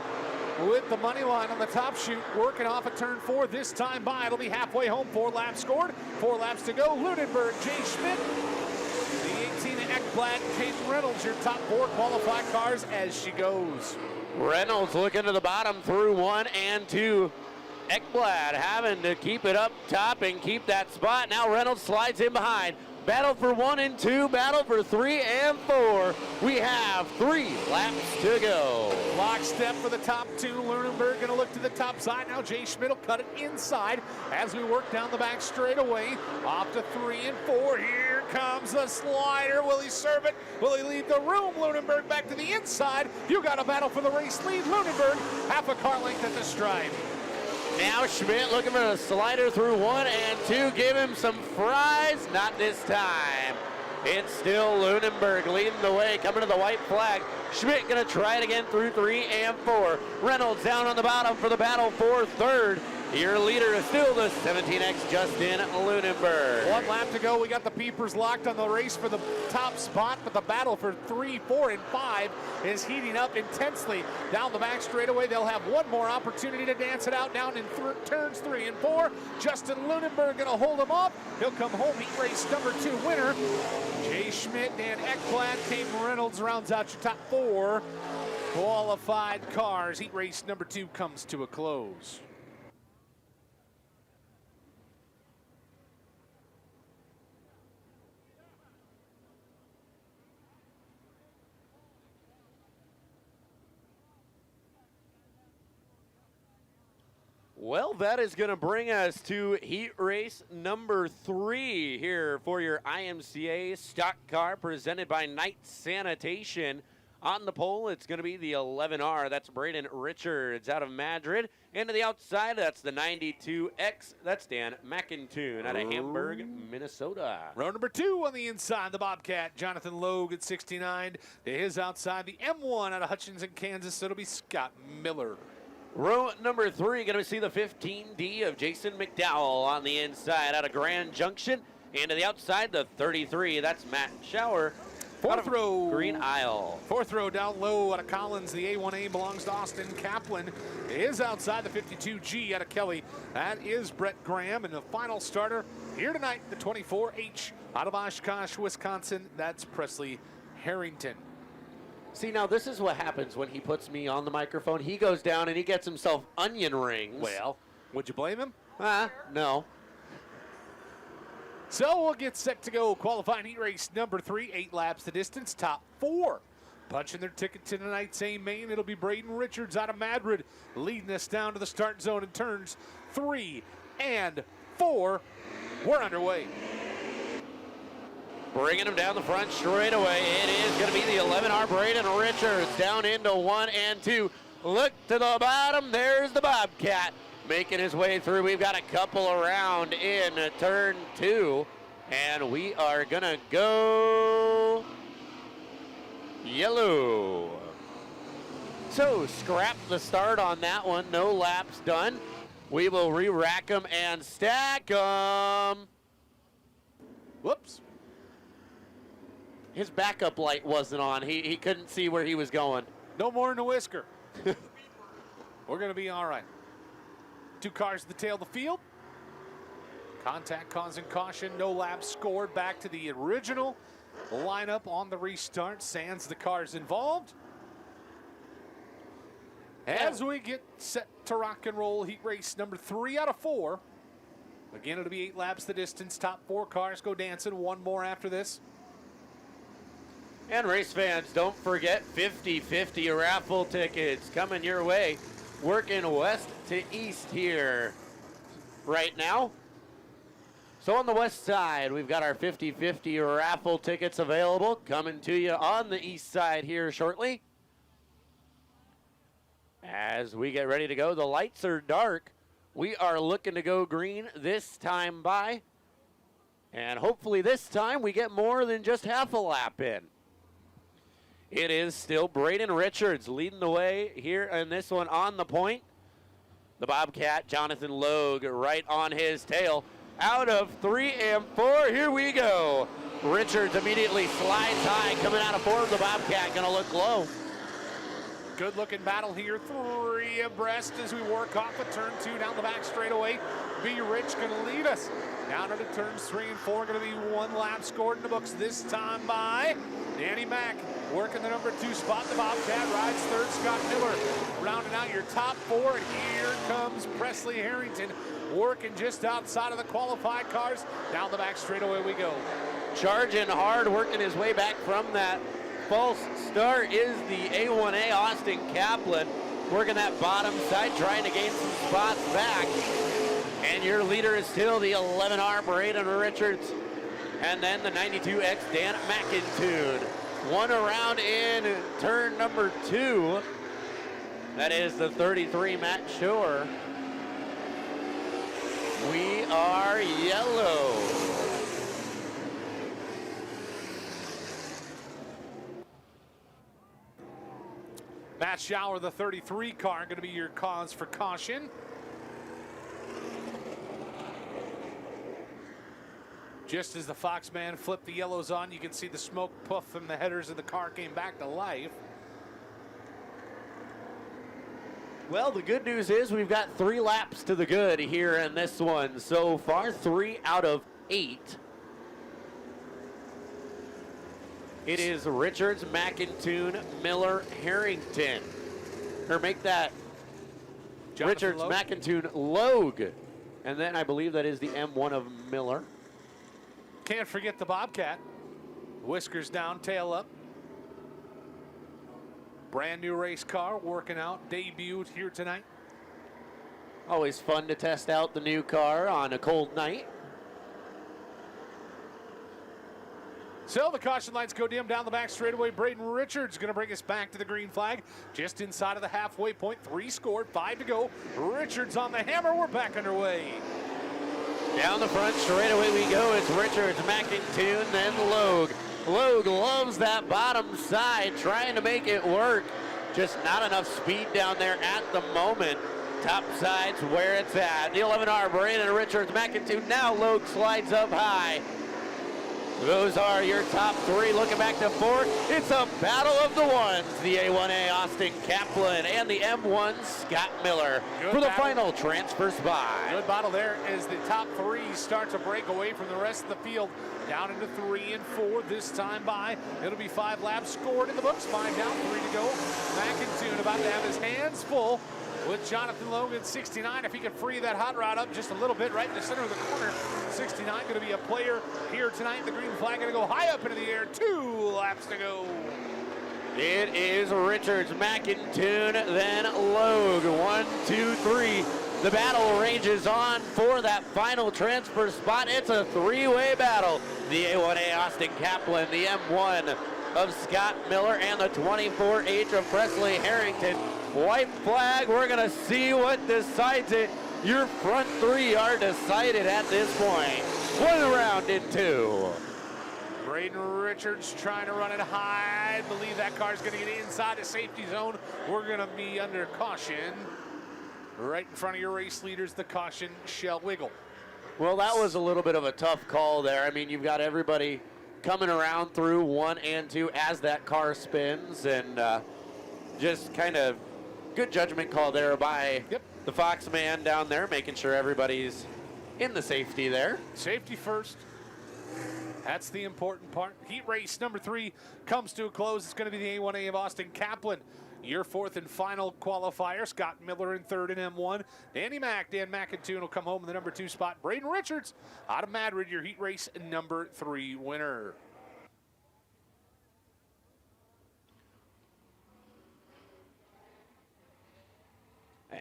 with the money line on the top chute, working off at turn 4 this time by. It'll be halfway home, 4 laps scored, 4 laps to go. Lunenberg, Jay Schmidt, the 18 Ekblad, Caden Reynolds, your top 4 qualified cars as she goes. Reynolds looking to the bottom through 1 and 2. Ekblad having to keep it up top and keep that spot. Now Reynolds slides in behind. Battle for 1 and 2, battle for 3 and 4. We have 3 laps to go. Lockstep for the top 2. Lunenberg going to look to the top side. Now Jay Schmidt will cut it inside as we work down the back straightaway. Off to 3 and 4. Here comes the slider. Will he serve it? Will he leave the room? Lunenberg back to the inside. You got a battle for the race lead. Lunenberg half a car length at the stripe. Now Schmidt looking for a slider through 1 and 2. Give him some fries. Not this time. It's still Lunenberg leading the way, coming to the white flag. Schmidt going to try it again through 3 and 4. Reynolds down on the bottom for the battle for 3rd. Your leader is still the 17X Justin Lunenberg. 1 lap to go. We got the peepers locked on the race for the top spot, but the battle for 3, 4, and 5 is heating up intensely down the back straightaway. They'll have one more opportunity to dance it out down in turns 3 and 4. Justin Lunenberg going to hold him off. He'll come home heat race number 2 winner. Jay Schmidt, Dan Ekblad, Caden Reynolds rounds out your top 4 qualified cars. Heat race number 2 comes to a close. Well, that is going to bring us to heat race number 3 here for your IMCA stock car presented by Knight Sanitation. On the pole, it's going to be the 11R. That's Braden Richards out of Madrid. And to the outside, that's the 92X. That's Dan McIntoon out of Hamburg, Minnesota. Row number 2 on the inside, the Bobcat, Jonathan Logue at 69. To his outside, the M1 out of Hutchinson, Kansas. So it'll be Scott Miller. Row number 3, going to see the 15D of Jason McDowell on the inside out of Grand Junction. And to the outside, the 33, that's Matt Schauer Fourth row. Green aisle. Fourth row down low out of Collins. The A1A belongs to Austin Kaplan. Is outside the 52G out of Kelly. That is Brett Graham. And the final starter here tonight, the 24H out of Oshkosh, Wisconsin. That's Presley Harrington. See, now this is what happens when he puts me on the microphone. He goes down and he gets himself onion rings. Well, would you blame him? No. So we'll get set to go. Qualifying heat race number 3, 8 laps the distance, top 4. Punching their ticket to tonight's same main, it'll be Braden Richards out of Madrid, leading us down to the start zone in turns 3 and 4. We're underway. Bringing him down the front straight away. It is going to be the 11R Braden Richards down into 1 and 2. Look to the bottom. There's the Bobcat making his way through. We've got a couple around in turn 2. And we are going to go yellow. So scrap the start on that one. No laps done. We will re-rack them and stack them. Whoops. His backup light wasn't on. He couldn't see where he was going. No more than a whisker. We're going to be all right. 2 cars at the tail of the field. Contact causing caution. No laps scored. Back to the original lineup on the restart. Sans the cars involved. As we get set to rock and roll, heat race number 3 out of 4. Again, it'll be 8 laps the distance. Top 4 cars go dancing. 1 more after this. And race fans, don't forget 50-50 raffle tickets coming your way. Working west to east here right now. So on the west side, we've got our 50-50 raffle tickets available. Coming to you on the east side here shortly. As we get ready to go, the lights are dark. We are looking to go green this time by. And hopefully this time we get more than just half a lap in. It is still Braden Richards leading the way here in this one on the point. The Bobcat, Jonathan Logue, right on his tail. Out of 3 and 4, here we go. Richards immediately slides high, coming out of 4. The Bobcat gonna look low. Good looking battle here, 3 abreast as we work off of turn 2 down the back straightaway. B. Rich gonna lead us down into turns 3 and 4. Gonna be 1 lap scored in the books this time by Danny Mack. Working the number 2 spot. The Bobcat rides third. Scott Miller rounding out your top 4. And here comes Presley Harrington working just outside of the qualified cars. Down the back straightaway we go. Charging hard, working his way back from that false start is the A1A Austin Kaplan. Working that bottom side, trying to gain some spots back. And your leader is still the 11R Braden Richards. And then the 92X Dan McIntoon. 1 around in turn number 2. That is the 33 Matt Shore. We are yellow. Matt Shower, the 33 car, going to be your cause for caution. Just as the Foxman flipped the yellows on, you can see the smoke puff from the headers of the car came back to life. Well, the good news is we've got 3 laps to the good here in this one. So far, 3 out of 8. It is Richards, McIntoon, Miller, Harrington. Or make that Jonathan Richards, Logue. McIntoon, Logue. And then I believe that is the M1 of Miller. Can't forget the Bobcat. Whiskers down, tail up. Brand new race car working out, debuted here tonight. Always fun to test out the new car on a cold night. So the caution lights go dim down the back straightaway. Braden Richards going to bring us back to the green flag. Just inside of the halfway point. 3 scored, 5 to go. Richards on the hammer. We're back underway. Down the front straightaway we go. It's Richards, McIntoon, then Logue. Logue loves that bottom side, trying to make it work. Just not enough speed down there at the moment. Top side's where it's at. The 11R Braden Richards, McIntoon. Now Logue slides up high. Those are your top three. Looking back to four, it's a battle of the ones. The A1A Austin Kaplan and the M1 Scott Miller for the final transfer spot. Good battle there as the top three start to break away from the rest of the field. Down into 3 and 4 this time by. It'll be 5 laps scored in the books. 5 down, 3 to go. McIntoon about to have his hands full with Jonathan Logan, 69. If he can free that hot rod up just a little bit right in the center of the corner. 69 going to be a player here tonight. The green flag going to go high up into the air. 2 laps to go. It is Richards, McIntoon, then Logue. 1, 2, 3. The battle rages on for that final transfer spot. It's a three-way battle. The A1A Austin Kaplan, the M1 of Scott Miller, and the 24H of Presley Harrington. White flag, we're gonna see what decides it. Your front three are decided at this point. 1 round in 2. Braden Richards trying to run it high. I believe that car's going to get inside the safety zone. We're going to be under caution. Right in front of your race leaders, the caution shall wiggle. Well, that was a little bit of a tough call there. I mean, you've got everybody coming around through 1 and 2 as that car spins, and just kind of good judgment call there by the Fox man down there, making sure everybody's in the safety there. Safety first. That's the important part. Heat race number 3 comes to a close. It's going to be the A1A of Austin Kaplan. Your 4th and final qualifier. Scott Miller in 3rd in M1. Dan McIntoon will come home in the number 2 spot. Braden Richards out of Madrid, your heat race number 3 winner.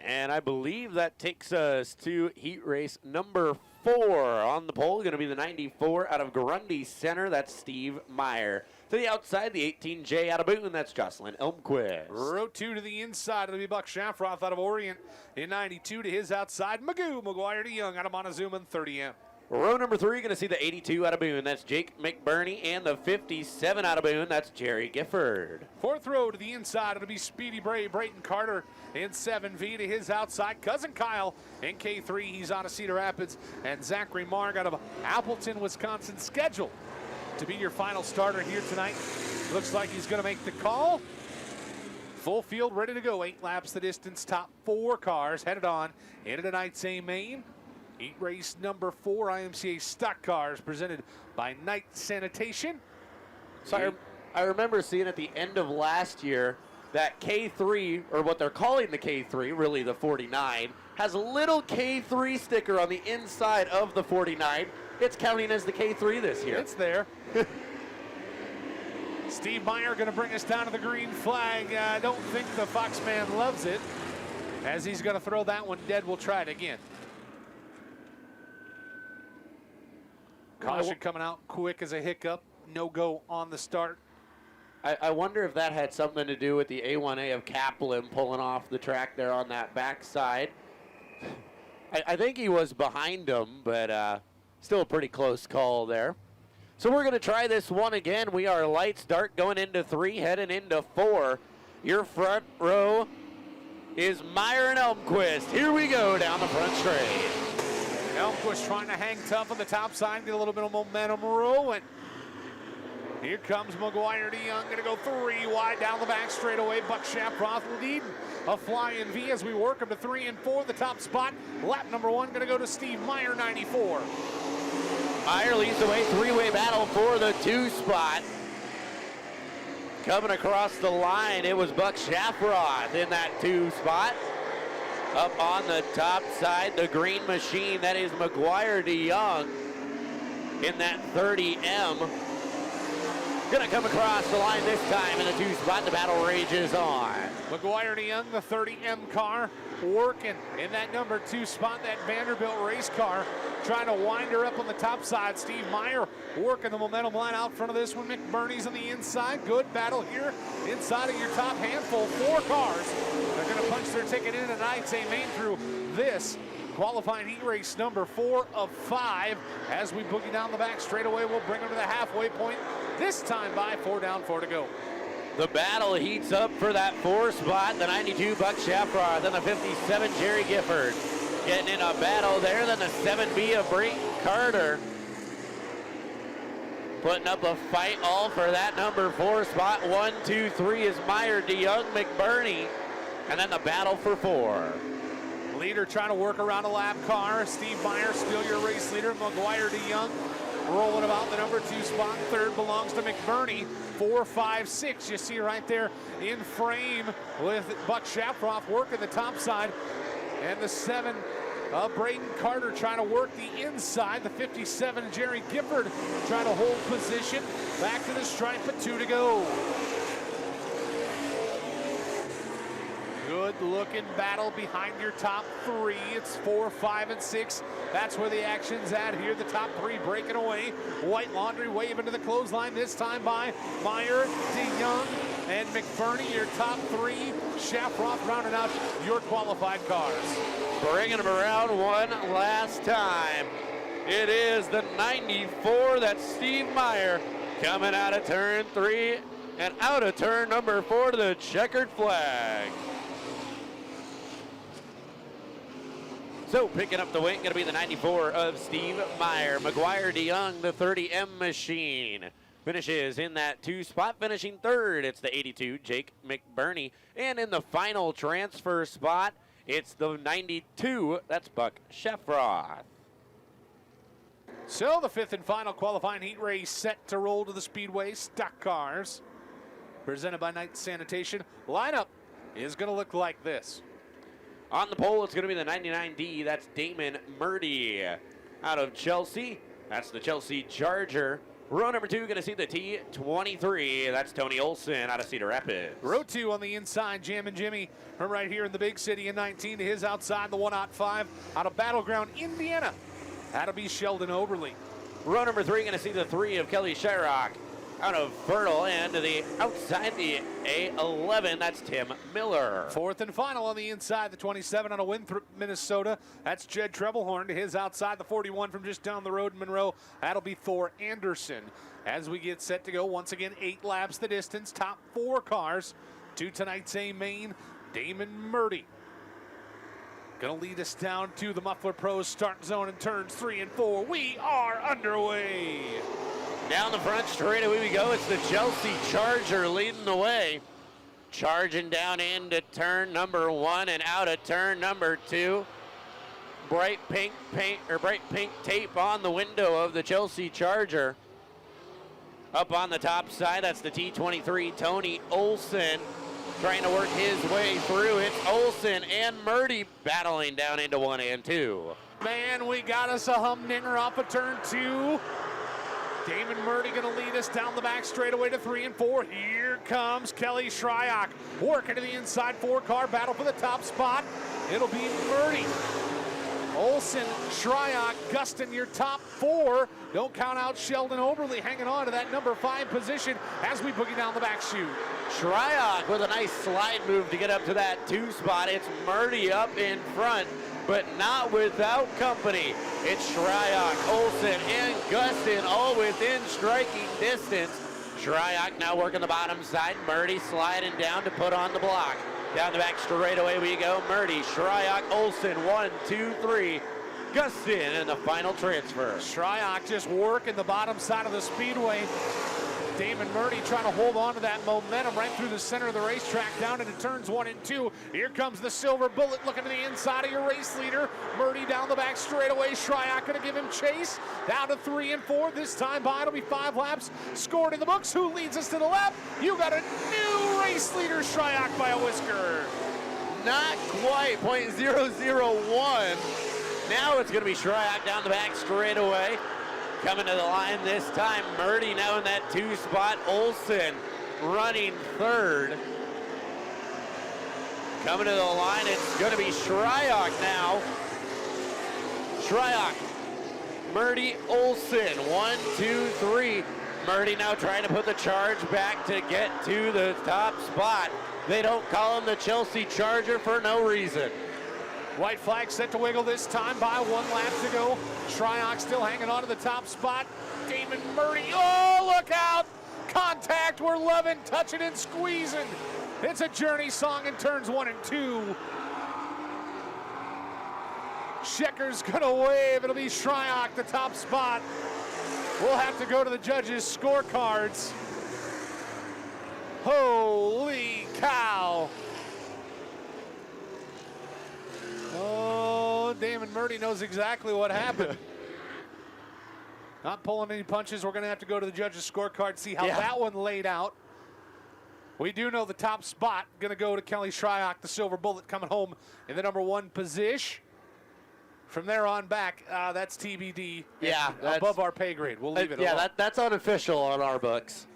And I believe that takes us to heat race number 4 on the pole. Going to be the 94 out of Grundy Center. That's Steve Meyer. To the outside, the 18J out of Boone. That's Jocelyn Elmquist. Row 2 to the inside. It'll be Buck Shafroth out of Orient in 92. To his outside, McGuire to Young out of Montezuma in 30M. Row number 3, going to see the 82 out of Boone. That's Jake McBurney. And the 57 out of Boone. That's Jerry Gifford. 4th row to the inside. It'll be Speedy Brayton Carter in 7V. To his outside, Cousin Kyle in K3. He's out of Cedar Rapids. And Zachary Marg out of Appleton, Wisconsin, scheduled to be your final starter here tonight. Looks like he's going to make the call. Full field ready to go. 8 laps the distance. Top 4 cars headed on into tonight's A main. Heat race number 4, IMCA Stock Cars, presented by Knight Sanitation. So I remember seeing at the end of last year that K3, or what they're calling the K3, really the 49, has a little K3 sticker on the inside of the 49. It's counting as the K3 this year. It's there. Steve Meyer going to bring us down to the green flag. I don't think the Fox man loves it, as he's going to throw that one dead. We'll try it again. Caution coming out quick as a hiccup. No go on the start. I wonder if that had something to do with the A1A of Kaplan pulling off the track there on that backside. I think he was behind him, but still a pretty close call there. So we're going to try this one again. We are lights dark going into 3, heading into 4. Your front row is Meyer and Elmquist. Here we go down the front straight. Elmquist trying to hang tough on the top side, get a little bit of momentum rolling. Here comes McGuire to Young, gonna go 3 wide down the back straightaway. Buck Shafroth leading a flying V as we work him to 3 and 4, the top spot. Lap number 1 gonna go to Steve Meyer, 94. Meyer leads the way, 3-way battle for the 2 spot. Coming across the line, it was Buck Shafroth in that 2 spot. Up on the top side, the green machine, that is McGuire to Young in that 30M. Gonna come across the line this time in the 2 spot. The battle rages on. McGuire to Young, the 30M car, working in that number 2 spot, that Vanderbilt race car, trying to wind her up on the top side. Steve Meyer working the momentum line out front of this one. McBurney's on the inside. Good battle here inside of your top handful. 4 cars. They're going to punch their ticket in tonight's A main through this qualifying heat race number 4 of 5. As we boogie down the back straightaway, we'll bring them to the halfway point. This time by 4 down, 4 to go. The battle heats up for that 4 spot. The 92 Buck Shafroth, then the 57 Jerry Gifford. Getting in a battle there, then the 7B of Brayton Carter. Putting up a fight all for that number 4 spot. 1, 2, 3 is Meyer, DeYoung, McBurney, and then the battle for 4. Leader trying to work around a lap car. Steve Meyer, still your race leader. McGuire DeYoung rolling about the number 2 spot. Third belongs to McBurney. 4, 5, 6. You see right there in frame with Buck Shafroff working the top side. And the 7, Braden Carter trying to work the inside. The 57, Jerry Gifford trying to hold position. Back to the stripe, but 2 to go. Good looking battle behind your top 3. It's 4, 5, and 6. That's where the action's at here. The top 3 breaking away. White Laundry waving to the clothesline, this time by Meyer, DeYoung, and McBurney. Your top 3. Shafroff rounding out your qualified cars. Bringing them around one last time. It is the 94, that's Steve Meyer, coming out of turn 3 and out of turn number 4 to the checkered flag. So picking up the win, going to be the 94 of Steve Meyer. McGuire DeYoung, the 30M machine, finishes in that 2 spot, finishing 3rd. It's the 82, Jake McBurney. And in the final transfer spot, it's the 92, that's Buck Shafroth. So the 5th and final qualifying heat race set to roll to the Speedway stock cars. Presented by Knight Sanitation. Lineup is going to look like this. On the pole, it's going to be the 99D. That's Damon Murdy out of Chelsea. That's the Chelsea Charger. Row number 2, going to see the T23. That's Tony Olson out of Cedar Rapids. Row 2 on the inside, Jammin' Jimmy from right here in the big city in 19 to his outside, the 105 out of Battleground, Indiana. That'll be Sheldon Oberly. Row number 3, going to see the 3 of Kelly Shyrock out of Fertile, and to the outside, the A11, that's Tim Miller. 4th and final on the inside, the 27 out of Winthrop, Minnesota. That's Jed Treblehorn. To his outside, the 41 from just down the road in Monroe. That'll be Thor Anderson. As we get set to go, once again, 8 laps the distance. Top 4 cars to tonight's A main. Damon Murdy gonna lead us down to the Muffler Pros start zone in turns 3 and 4. We are underway. Down the front straightaway we go. It's the Chelsea Charger leading the way. Charging down into turn number 1 and out of turn number 2. Bright pink paint or bright pink tape on the window of the Chelsea Charger. Up on the top side, that's the T23 Tony Olson trying to work his way through. It's Olson and Murdy battling down into 1 and 2. Man, we got us a humdinger off of turn 2. Damon Murdy going to lead us down the back straightaway to 3 and 4. Here comes Kelly Shryock working to the inside 4-car battle for the top spot. It'll be Murdy, Olson, Shryock, Gustin, your top 4. Don't count out Sheldon Oberly hanging on to that number 5 position as we boogie down the back chute. Shryock with a nice slide move to get up to that 2 spot. It's Murdy up in front, but not without company. It's Shryock, Olson, and Gustin all within striking distance. Shryock now working the bottom side. Murdy sliding down to put on the block. Down the back straightaway we go. Murdy, Shryock, Olson, 1, 2, 3. Gustin in the final transfer. Shryock just working the bottom side of the speedway. Damon Murdy trying to hold on to that momentum right through the center of the racetrack down into turns 1 and 2. Here comes the silver bullet looking to the inside of your race leader. Murdy down the back straightaway. Shryock going to give him chase. Down to 3 and 4. This time by it'll be 5 laps scored in the books. Who leads us to the lap? You got a new race leader, Shryock by a whisker. Not quite, .001. Now it's going to be Shryock down the back straightaway. Coming to the line this time, Murdy now in that 2 spot. Olson running 3rd. Coming to the line, it's going to be Shryock now. Shryock, Murdy, Olson, 1, 2, 3. Murdy now trying to put the charge back to get to the top spot. They don't call him the Chelsea Charger for no reason. White flag set to wiggle this time by 1 lap to go. Shryock still hanging on to the top spot. Damon Murdy, oh, look out! Contact, we're loving, touching and squeezing. It's a journey song in turns 1 and 2. Checker's gonna wave, it'll be Shryock, the top spot. We'll have to go to the judges' scorecards. Holy cow. Oh, Damon Murdy knows exactly what happened. Not pulling any punches. We're going to have to go to the judges' scorecard, see how that one laid out. We do know the top spot going to go to Kelly Shryock, the Silver Bullet, coming home in the number 1 position. From there on back, that's TBD. Yeah, above our pay grade. We'll leave it alone. Yeah, that's unofficial on our books.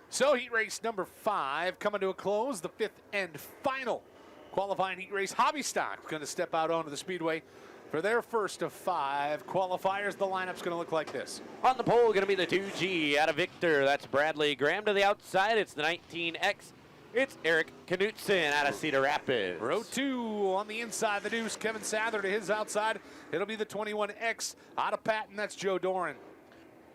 So heat race number 5 coming to a close, the 5th and final qualifying heat race. Hobby Stock going to step out onto the speedway for their first of 5 qualifiers. The lineup's going to look like this. On the pole, going to be the 2G out of Victor. That's Bradley Graham. To the outside, it's the 19X. It's Eric Knutson out of Cedar Rapids. Row 2 on the inside, the deuce. Kevin Sather to his outside. It'll be the 21X out of Patton. That's Joe Doran.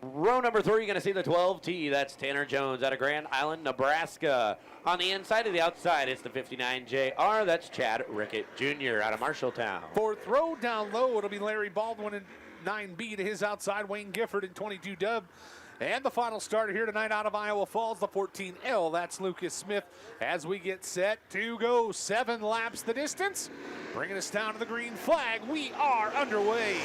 Row number 3, you're going to see the 12T. That's Tanner Jones out of Grand Island, Nebraska. On the inside to the outside, it's the 59JR. That's Chad Rickett Jr. out of Marshalltown. 4th row down low, it'll be Larry Baldwin in 9B to his outside. Wayne Gifford in 22 Dub. And the final starter here tonight out of Iowa Falls, the 14L. That's Lucas Smith as we get set to go. 7 laps the distance. Bringing us down to the green flag. We are underway.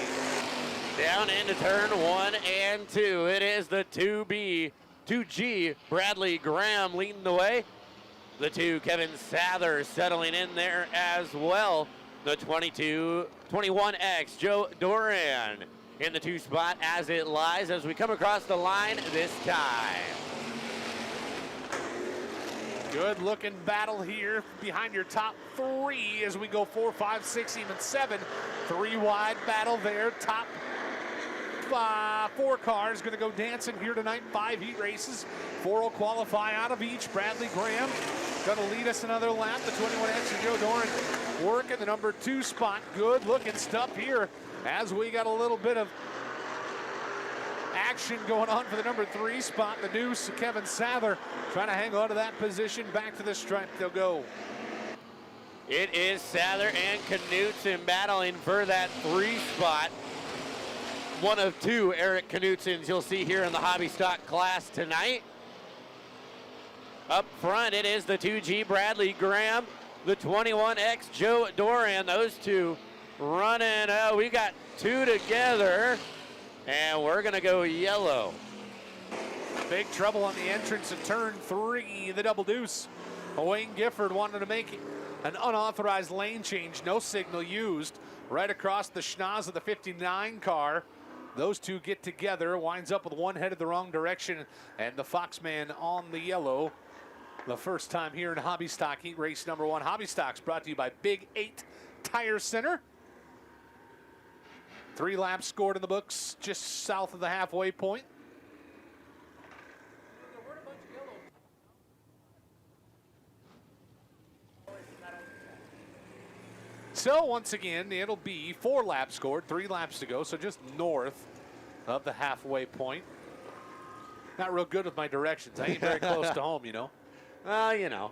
Down into turn 1 and 2. It is the 2G, Bradley Graham leading the way. The 2, Kevin Sather settling in there as well. The 21X, Joe Doran in the 2 spot as it lies as we come across the line this time. Good looking battle here behind your top 3 as we go 4, 5, 6, even 7. 3 wide battle there. Top 4 cars going to go dancing here tonight. 5 heat races. 4 will qualify out of each. Bradley Graham going to lead us another lap. The 21X and Joe Doran working the number 2 spot. Good looking stuff here as we got a little bit of action going on for the number 3 spot. The deuce, Kevin Sather, trying to hang on to that position. Back to the stripe they'll go. It is Sather and Knutson battling for that 3 spot. One of 2 Eric Knutsons you'll see here in the hobby stock class tonight. Up front, it is the 2G Bradley Graham, the 21X Joe Doran. Those 2 running. We got 2 together, and we're going to go yellow. Big trouble on the entrance of turn 3, the double deuce. Wayne Gifford wanted to make an unauthorized lane change, no signal used, right across the schnoz of the 59 car. Those 2 get together, winds up with one headed the wrong direction, and the Foxman on the yellow. The first time here in Hobby Stock heat race number 1. Hobby Stock's brought to you by Big 8 Tire Center. 3 laps scored in the books just south of the halfway point. So once again, it'll be 4 laps scored, 3 laps to go, so just north of the halfway point. Not real good with my directions. I ain't very close to home, you know. You know,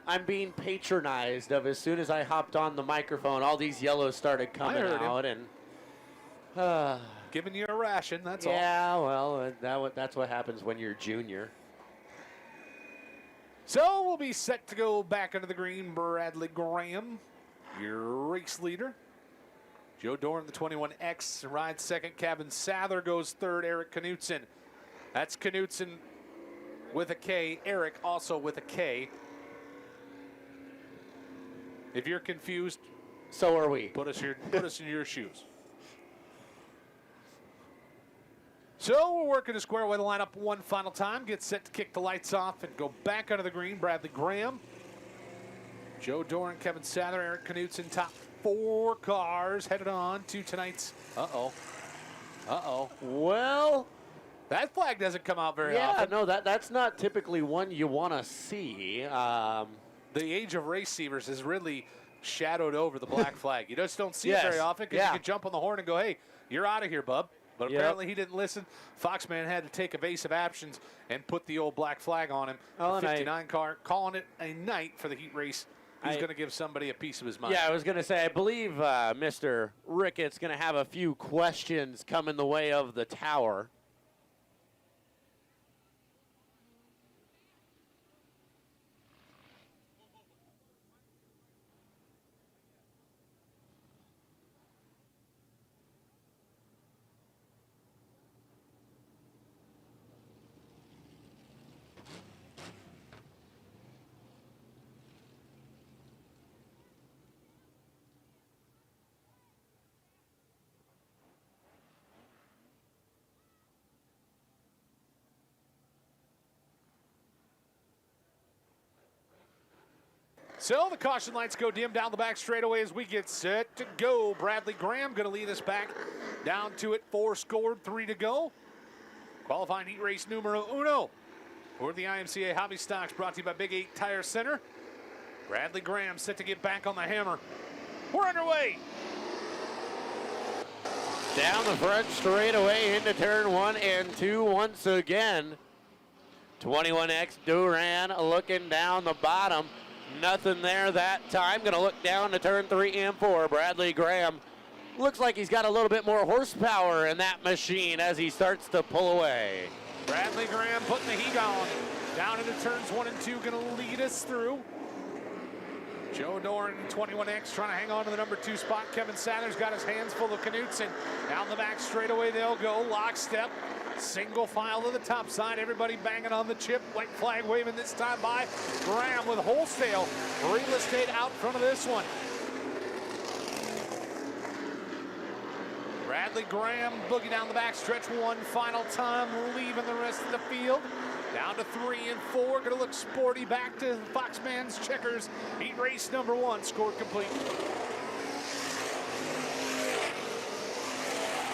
I'm being patronized of as soon as I hopped on the microphone, all these yellows started coming out, and giving you a ration, that's all. Yeah, well, that's what happens when you're junior. So we'll be set to go back into the green. Bradley Graham, your race leader. Joe Doran, the 21X, rides second. Kevin Sather goes third. Eric Knutson. That's Knutson with a K. Eric also with a K. If you're confused, so are we. Put us in your shoes. So we're working to square away the lineup one final time. Get set to kick the lights off and go back under the green. Bradley Graham, Joe Doran, Kevin Sather, Eric Knutson, top 4 cars headed on to tonight's. Well, that flag doesn't come out very often. Yeah, no, that's not typically one you want to see. The age of receivers has really shadowed over the black flag. You just don't see it very often because you can jump on the horn and go, hey, you're out of here, bub. But apparently he didn't listen. Foxman had to take evasive actions and put the old black flag on him. The 59 car calling it a night for the heat race He's going to give somebody a piece of his mind. Yeah, I was going to say, I believe Mr. Ricketts going to have a few questions come in the way of the tower. So the caution lights go dim down the back straightaway as we get set to go. Bradley Graham going to lead us back down to it. 4 scored, 3 to go. Qualifying heat race numero uno for the IMCA Hobby Stocks, brought to you by Big 8 Tire Center. Bradley Graham set to get back on the hammer. We're underway. Down the front straightaway into turn 1 and 2 once again. 21X Duran looking down the bottom. Nothing there that time. Going to look down to turn 3 and 4. Bradley Graham looks like he's got a little bit more horsepower in that machine as he starts to pull away. Bradley Graham putting the heat on. Down into turns 1 and 2, going to lead us through. Joe Doran, 21X, trying to hang on to the number 2 spot. Kevin Sather's got his hands full of Knutson. Down the back straightaway they'll go. Lockstep. Single file to the top side. Everybody banging on the chip. White flag waving this time by Graham with wholesale real estate out front of this one. Bradley Graham boogie down the back stretch one final time, leaving the rest of the field. Down to 3 and 4. Gonna look sporty back to Foxman's checkers. Heat race number 1 scored complete.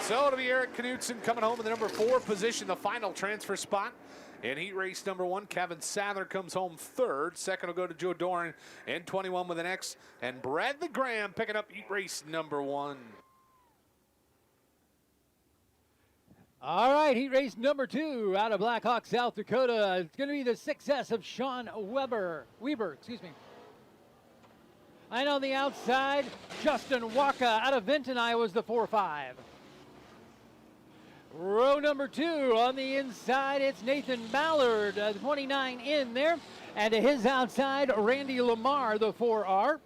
So it'll be Eric Knutson coming home in the number 4 position, the final transfer spot. In heat race number 1, Kevin Sather comes home 3rd. Second will go to Joe Doran and 21 with an X. And Bradley Graham picking up heat race number 1. All right, heat race number 2 out of Black Hawk, South Dakota. It's going to be the success of Sean Weber. And on the outside, Justin Waka out of Vinton, Iowa is the 4-5. Row number 2 on the inside, it's Nathan Ballard, the 29 in there. And to his outside, Randy Lamar, the 4R.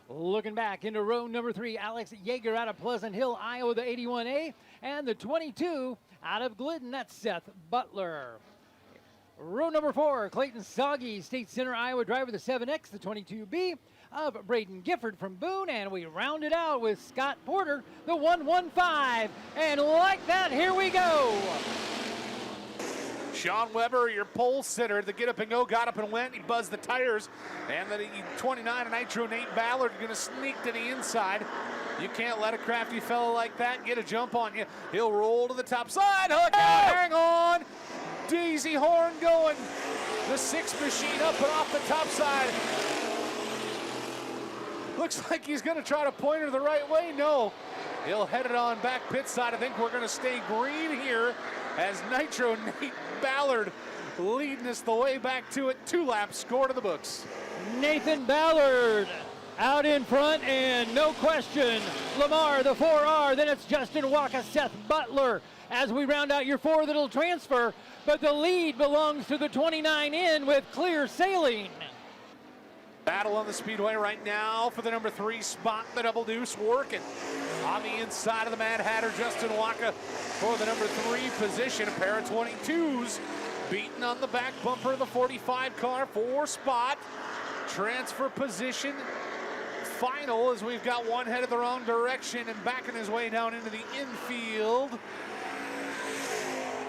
Looking back into row number 3, Alex Yeager out of Pleasant Hill, Iowa, the 81A. And the 22 out of Glidden, that's Seth Butler. Row number 4, Clayton Soggy, State Center, Iowa driver, the 7X, the 22B of Braden Gifford from Boone. And we round it out with Scott Porter, the 115. And like that, here we go. Sean Weber, your pole sitter, the get up and go, got up and went. He buzzed the tires. And the 29 Nitro Nate Ballard going to sneak to the inside. You can't let a crafty fella like that get a jump on you. He'll roll to the top side. Hook out, hang on. Daisy Horn going. The 6 machine up and off the top side. Looks like he's going to try to point her the right way. No, he'll head it on back pit side. I think we're going to stay green here as Nitro Nate Ballard leading us the way back to it. 2 laps, score to the books. Nathan Ballard out in front, and no question, Lamar, the 4R. Then it's Justin Waka, Seth Butler as we round out your 4 that'll transfer. But the lead belongs to the 29 in with Clear Sailing. Battle on the speedway right now for the number 3 spot. The double deuce working. On the inside of the Mad Hatter, Justin Waka for the number 3 position. A pair of 22s beating on the back bumper of the 45 car. 4 spot. Transfer position. Final as we've got one headed the wrong direction and backing his way down into the infield.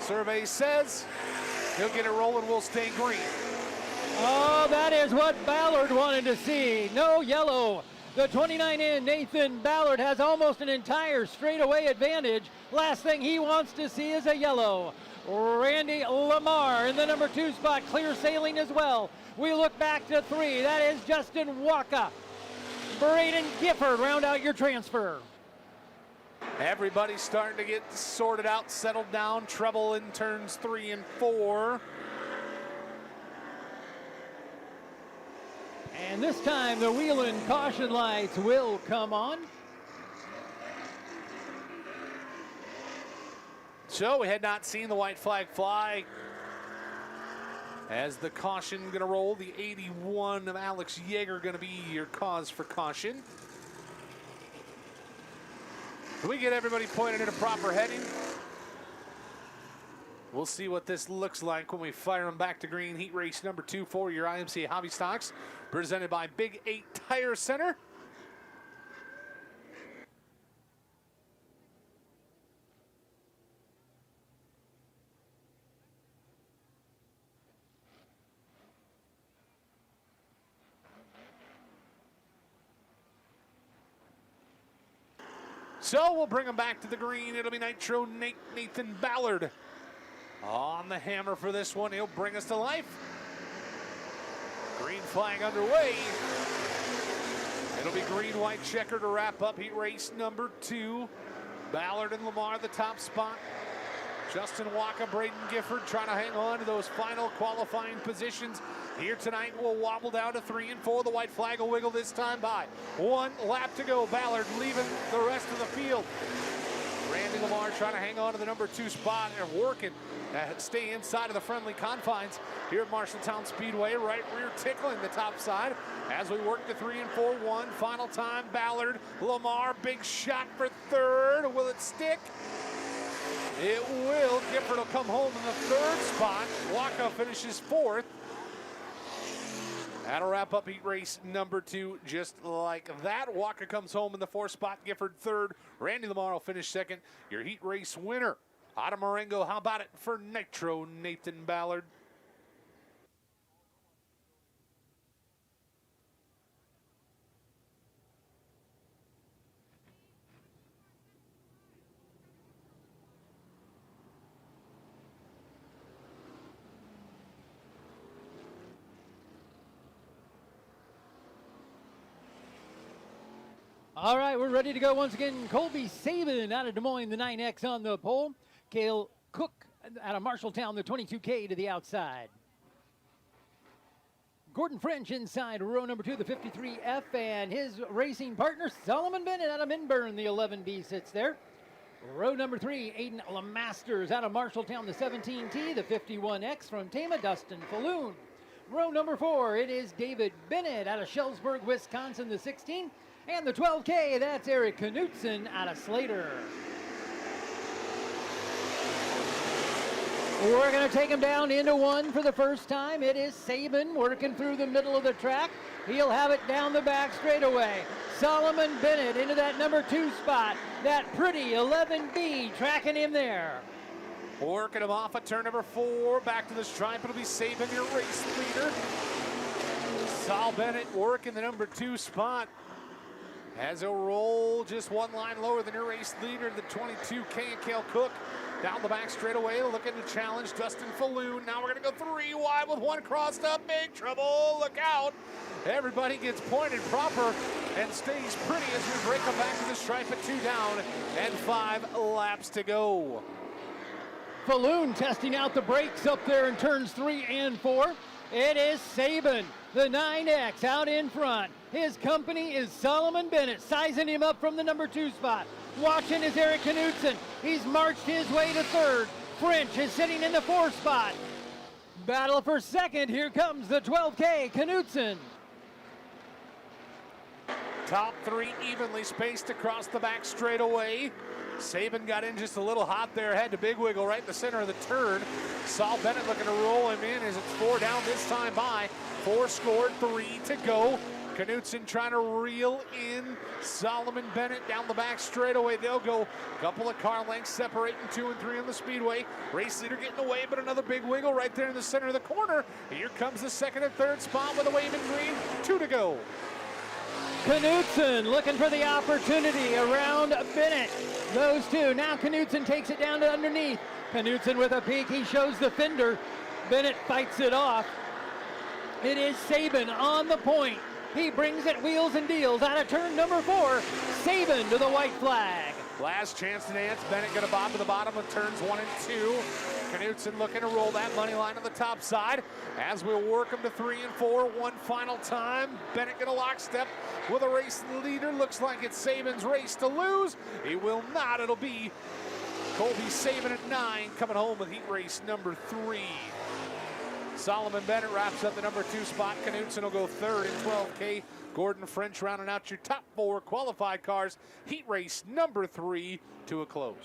Survey says he'll get it rolling. We'll stay green. Oh, that is what Ballard wanted to see. No yellow. The 29 in Nathan Ballard has almost an entire straightaway advantage. Last thing he wants to see is a yellow. Randy Lamar in the number 2 spot, Clear Sailing as well. We look back to 3. That is Justin Waka. Braden Gifford round out your transfer. Everybody's starting to get sorted out, settled down. Trouble in turns 3 and 4. And this time the Wheeling caution lights will come on. So we had not seen the white flag fly. As the caution going to roll, the 81 of Alex Yeager going to be your cause for caution. Can we get everybody pointed in a proper heading? We'll see what this looks like when we fire them back to green. Heat race number 2 for your IMCA Hobby Stocks, presented by Big 8 Tire Center. So we'll bring them back to the green. It'll be Nitro Nathan Ballard on the hammer for this one. He'll bring us to life. Green flag underway. It'll be green-white checker to wrap up heat race number 2. Ballard and Lamar the top spot. Justin Waka, Braden Gifford trying to hang on to those final qualifying positions. Here tonight, we'll wobble down to 3 and 4. The white flag will wiggle this time by. 1 lap to go. Ballard leaving the rest of the field. Randy Lamar trying to hang on to the number 2 spot and working to stay inside of the friendly confines here at Marshalltown Speedway. Right rear tickling the top side as we work to 3 and 4. 1 final time. Ballard, Lamar, big shot for 3rd. Will it stick? It will. Gifford will come home in the 3rd spot. Waka finishes 4th. That'll wrap up heat race number 2 just like that. Waka comes home in the 4th spot. Gifford 3rd. Randy Lamar will finish 2nd. Your heat race winner out of Marengo. How about it for Nitro Nathan Ballard? All right, we're ready to go once again. Colby Sabin out of Des Moines, the 9X on the pole. Cale Cook out of Marshalltown, the 22K to the outside. Gordon French inside row number 2, the 53F, and his racing partner, Solomon Bennett out of Minburn, the 11B sits there. Row number 3, Aiden Lamasters out of Marshalltown, the 17T, the 51X from Tama, Dustin Falloon. Row number 4, it is David Bennett out of Shellsburg, Wisconsin, the 16. And the 12K, that's Eric Knutson out of Slater. We're going to take him down into 1 for the first time. It is Sabin working through the middle of the track. He'll have it down the back straightaway. Solomon Bennett into that number 2 spot. That pretty 11B tracking him there. Working him off at turn number 4. Back to the stripe. It'll be Sabin, your race leader. Sol Bennett working the number 2 spot. As he'll roll just 1 line lower than your race leader, the 22K and Cale Cook. Down the back straightaway, looking to challenge Dustin Falloon. Now we're going to go 3 wide with 1 crossed up. Big trouble, look out. Everybody gets pointed proper and stays pretty as we break them back to the stripe at 2 down and 5 laps to go. Falloon testing out the brakes up there in turns 3 and 4. It is Sabin, the 9X out in front. His company is Solomon Bennett, sizing him up from the number 2 spot. Watching is Eric Knutson. He's marched his way to 3rd. French is sitting in the 4th spot. Battle for 2nd. Here comes the 12K, Knutson. Top 3 evenly spaced across the back straightaway. Sabin got in just a little hot there, had to big wiggle right in the center of the turn. Saul Bennett looking to roll him in as it's 4 down this time by. 4 scored, 3 to go. Knutson trying to reel in Solomon Bennett down the back straightaway. They'll go a couple of car lengths separating 2 and 3 on the speedway. Race leader getting away, but another big wiggle right there in the center of the corner. Here comes the 2nd and 3rd spot with a waving green. 2 to go. Knutson looking for the opportunity around Bennett. Those 2. Now Knutson takes it down to underneath. Knutson with a peek. He shows the fender. Bennett fights it off. It is Sabin on the point. He brings it wheels and deals out of turn number 4. Sabin to the white flag. Last chance to dance. Bennett going to bob to the bottom of turns 1 and 2. Knutson looking to roll that money line to the top side as we'll work him to 3 and 4 one final time. Bennett going to lockstep with a race leader. Looks like it's Saban's race to lose. He will not. It'll be Colby Saban at 9 coming home with heat race number 3. Solomon Bennett wraps up the number 2 spot. Knutson will go 3rd in 12K. Gordon French rounding out your top 4 qualified cars. Heat race number 3 to a close.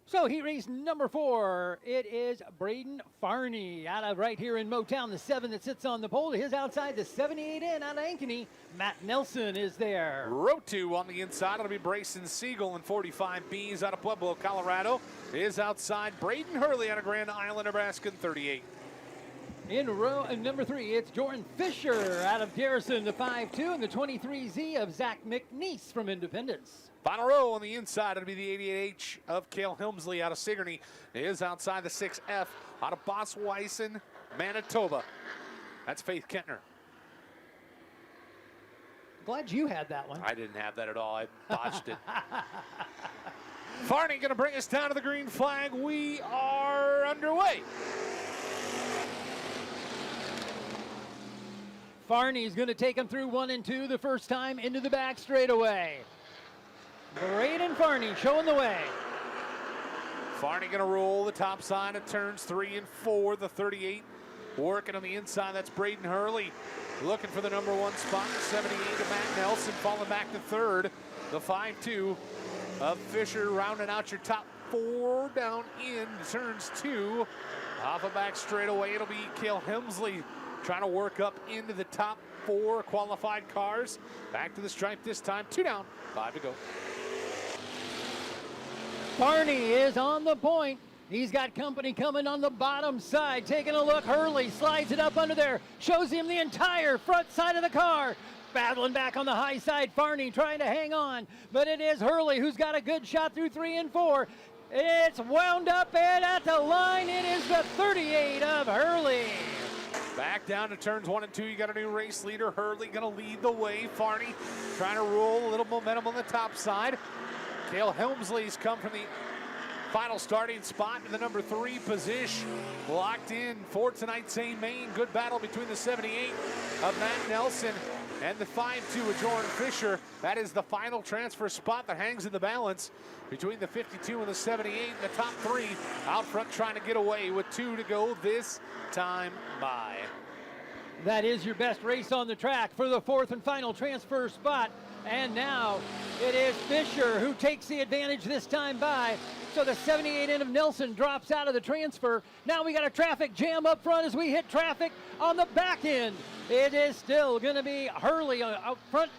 So heat race number 4, it is Braden Farney out of right here in Motown, the 7 that sits on the pole. To his outside, the 78N out of Ankeny, Matt Nelson is there. Row 2 on the inside, it'll be Brayson Siegel in 45Bs out of Pueblo, Colorado. His outside, Braden Hurley out of Grand Island, Nebraska in 38. In row number 3, it's Jordan Fisher out of Garrison, the 5-2, and the 23Z of Zach McNeese from Independence. Final row on the inside, it'll be the 88H of Cale Helmsley out of Sigourney. Is outside the 6F out of Bosweissen, Manitoba. That's Faith Kentner. Glad you had that one. I didn't have that at all. I botched it. Farney going to bring us down to the green flag. We are underway. Farney's going to take him through 1 and 2 the first time into the back straightaway. Braden Farney showing the way. Farney going to roll the top side of turns 3 and 4. The 38 working on the inside. That's Braden Hurley looking for the number 1 spot. 78 of Matt Nelson falling back to 3rd. The 5-2 of Fisher rounding out your top 4 down in turns 2. Off a back straightaway, it'll be Cale Helmsley trying to work up into the top 4 qualified cars. Back to the stripe this time. 2 down, 5 to go. Farney is on the point. He's got company coming on the bottom side. Taking a look, Hurley slides it up under there. Shows him the entire front side of the car. Battling back on the high side, Farney trying to hang on. But it is Hurley who's got a good shot through 3 and 4. It's wound up and at the line. It is the 38 of Hurley. Back down to turns 1 and 2. You got a new race leader. Hurley going to lead the way. Farney trying to roll a little momentum on the top side. Cale Helmsley's come from the final starting spot in the number 3 position. Locked in for tonight's same main. Good battle between the 78 of Matt Nelson and the 5-2 of Jordan Fisher. That is the final transfer spot that hangs in the balance between the 52 and the 78. The top 3 out front trying to get away with 2 to go this time by. That is your best race on the track for the 4th and final transfer spot. And now it is Fisher who takes the advantage this time by. So the 78 in of Nelson drops out of the transfer. Now we got a traffic jam up front as we hit traffic on the back end. It is still going to be Hurley out front.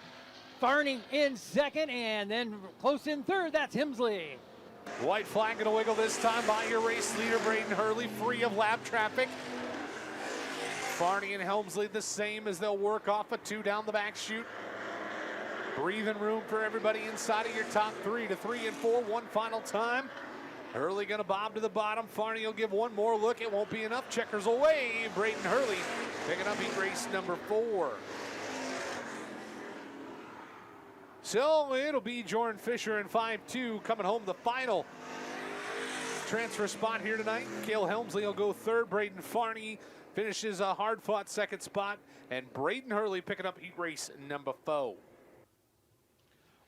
Farney in 2nd, and then close in 3rd. That's Helmsley. White flag going to wiggle this time by your race leader, Braden Hurley, free of lap traffic. Farney and Helmsley the same as they'll work off a 2 down the back chute. Breathing room for everybody inside of your top 3 to 3 and 4 one final time. Hurley going to bob to the bottom. Farney will give one more look. It won't be enough. Checkers away. Braden Hurley picking up heat race number 4. So it'll be Jordan Fisher and 5-2 coming home the final transfer spot here tonight. Cale Helmsley will go 3rd. Braden Farney finishes a hard-fought 2nd spot. And Braden Hurley picking up heat race number 4.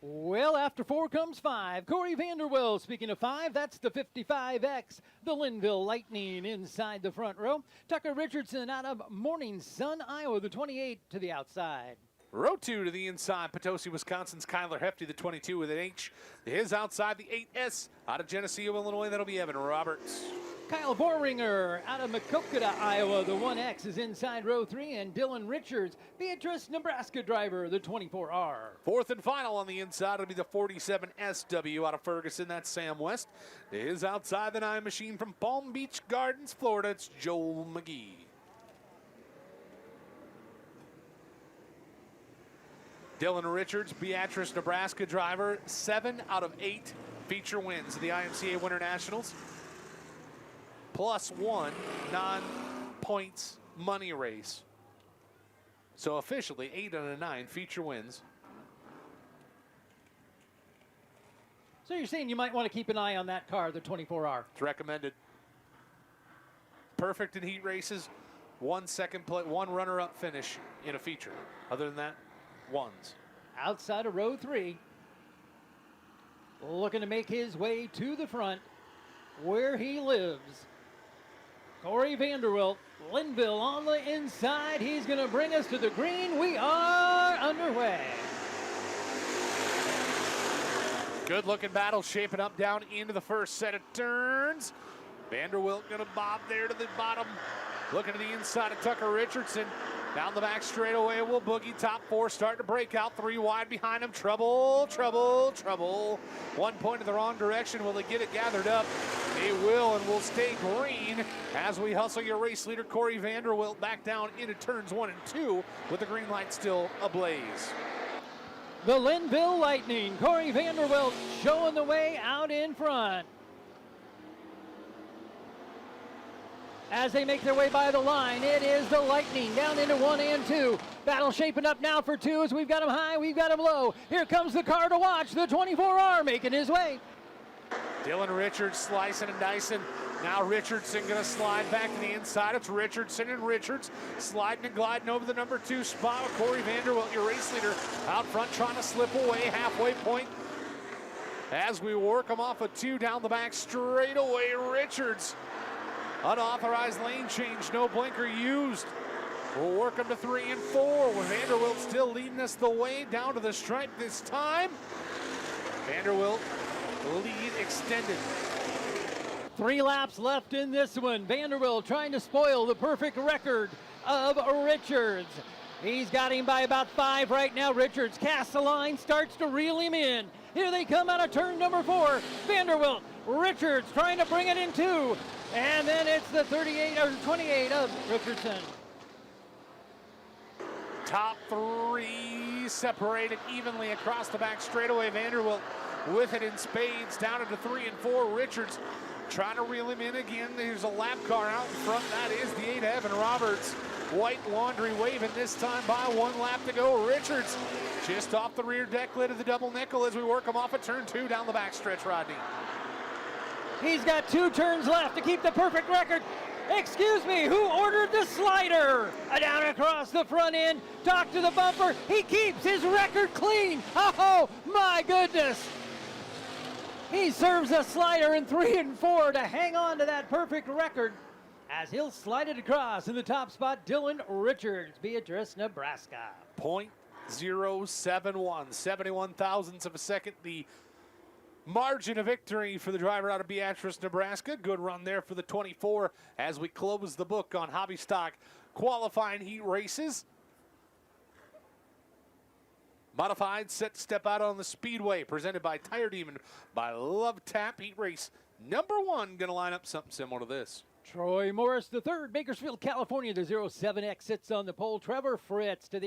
Well, after 4 comes 5. Corey Vanderwell, speaking of 5, that's the 55X, the Linville Lightning inside the front row. Tucker Richardson out of Morning Sun, Iowa, the 28 to the outside. Row 2 to the inside, Potosi, Wisconsin's Kyler Hefty, the 22 with an H. His outside, the 8S out of Geneseo, Illinois, that'll be Evan Roberts. Kyle Boringer out of Maquoketa, Iowa, the 1X is inside row 3, and Dylan Richards, Beatrice, Nebraska driver, the 24R. 4th and final on the inside will be the 47 SW out of Ferguson. That's Sam West. His outside, the 9 machine from Palm Beach Gardens, Florida. It's Joel McGee. Dylan Richards, Beatrice, Nebraska driver. 7 out of 8 feature wins of the IMCA Winter Nationals. +1 non-points money race. So officially, 8 out of 9 feature wins. So you're saying you might want to keep an eye on that car, the 24R. It's recommended. Perfect in heat races. One runner-up finish in a feature. Other than that, ones. Outside of row 3. Looking to make his way to the front where he lives. Corey Vanderwilt, Linville on the inside. He's going to bring us to the green. We are underway. Good looking battle shaping up down into the first set of turns. Vanderwilt going to bob there to the bottom. Looking to the inside of Tucker Richardson. Down the back straightaway will boogie. Top 4 starting to break out. 3 wide behind him. Trouble, trouble, trouble. 1 point in the wrong direction. Will they get it gathered up? They will, and will stay green as we hustle your race leader, Corey Vanderwilt, back down into turns 1 and 2 with the green light still ablaze. The Linville Lightning, Corey Vanderwilt showing the way out in front. As they make their way by the line, it is the Lightning down into 1 and 2. Battle shaping up now for 2 as we've got him high, we've got him low. Here comes the car to watch, the 24R making his way. Dylan Richards slicing and dicing. Now Richardson going to slide back to the inside. It's Richardson and Richards sliding and gliding over the number 2 spot. Corey Vanderwilt, your race leader, out front trying to slip away halfway point. As we work him off a 2 down the back straightaway, Richards. Unauthorized lane change, no blinker used. We'll work him to 3 and 4 with Vanderwilt still leading us the way down to the stripe this time. Vanderwilt, lead extended. 3 laps left in this one. Vanderwilt trying to spoil the perfect record of Richards. He's got him by about 5 right now. Richards casts the line, starts to reel him in. Here they come out of turn number 4. Vanderwilt, Richards trying to bring it in 2. And then it's the 38 or 28 of Richardson. Top 3 separated evenly across the back straightaway. Vanderwilt with it in spades down into 3 and 4. Richards trying to reel him in again. There's a lap car out in front. That is the 8 Evan Roberts. White laundry waving this time by 1 lap to go. Richards just off the rear deck lid of the double nickel as we work him off a turn 2 down the back stretch, Rodney. He's got 2 turns left to keep the perfect record. Excuse me, who ordered the slider? Down across the front end, talk to the bumper. He keeps his record clean. Oh, my goodness. He serves a slider in 3 and 4 to hang on to that perfect record as he'll slide it across in the top spot. Dylan Richards, Beatrice, Nebraska. .071, 71 thousandths of a second. The margin of victory for the driver out of Beatrice, Nebraska. Good run there for the 24 as we close the book on Hobby Stock qualifying heat races. Modified set to step out on the Speedway, presented by Tire Demon by Love Tap. Heat race number 1 going to line up something similar to this. Troy Morris, the 3rd, Bakersfield, California. The 07X sits on the pole. Trevor Fritz to the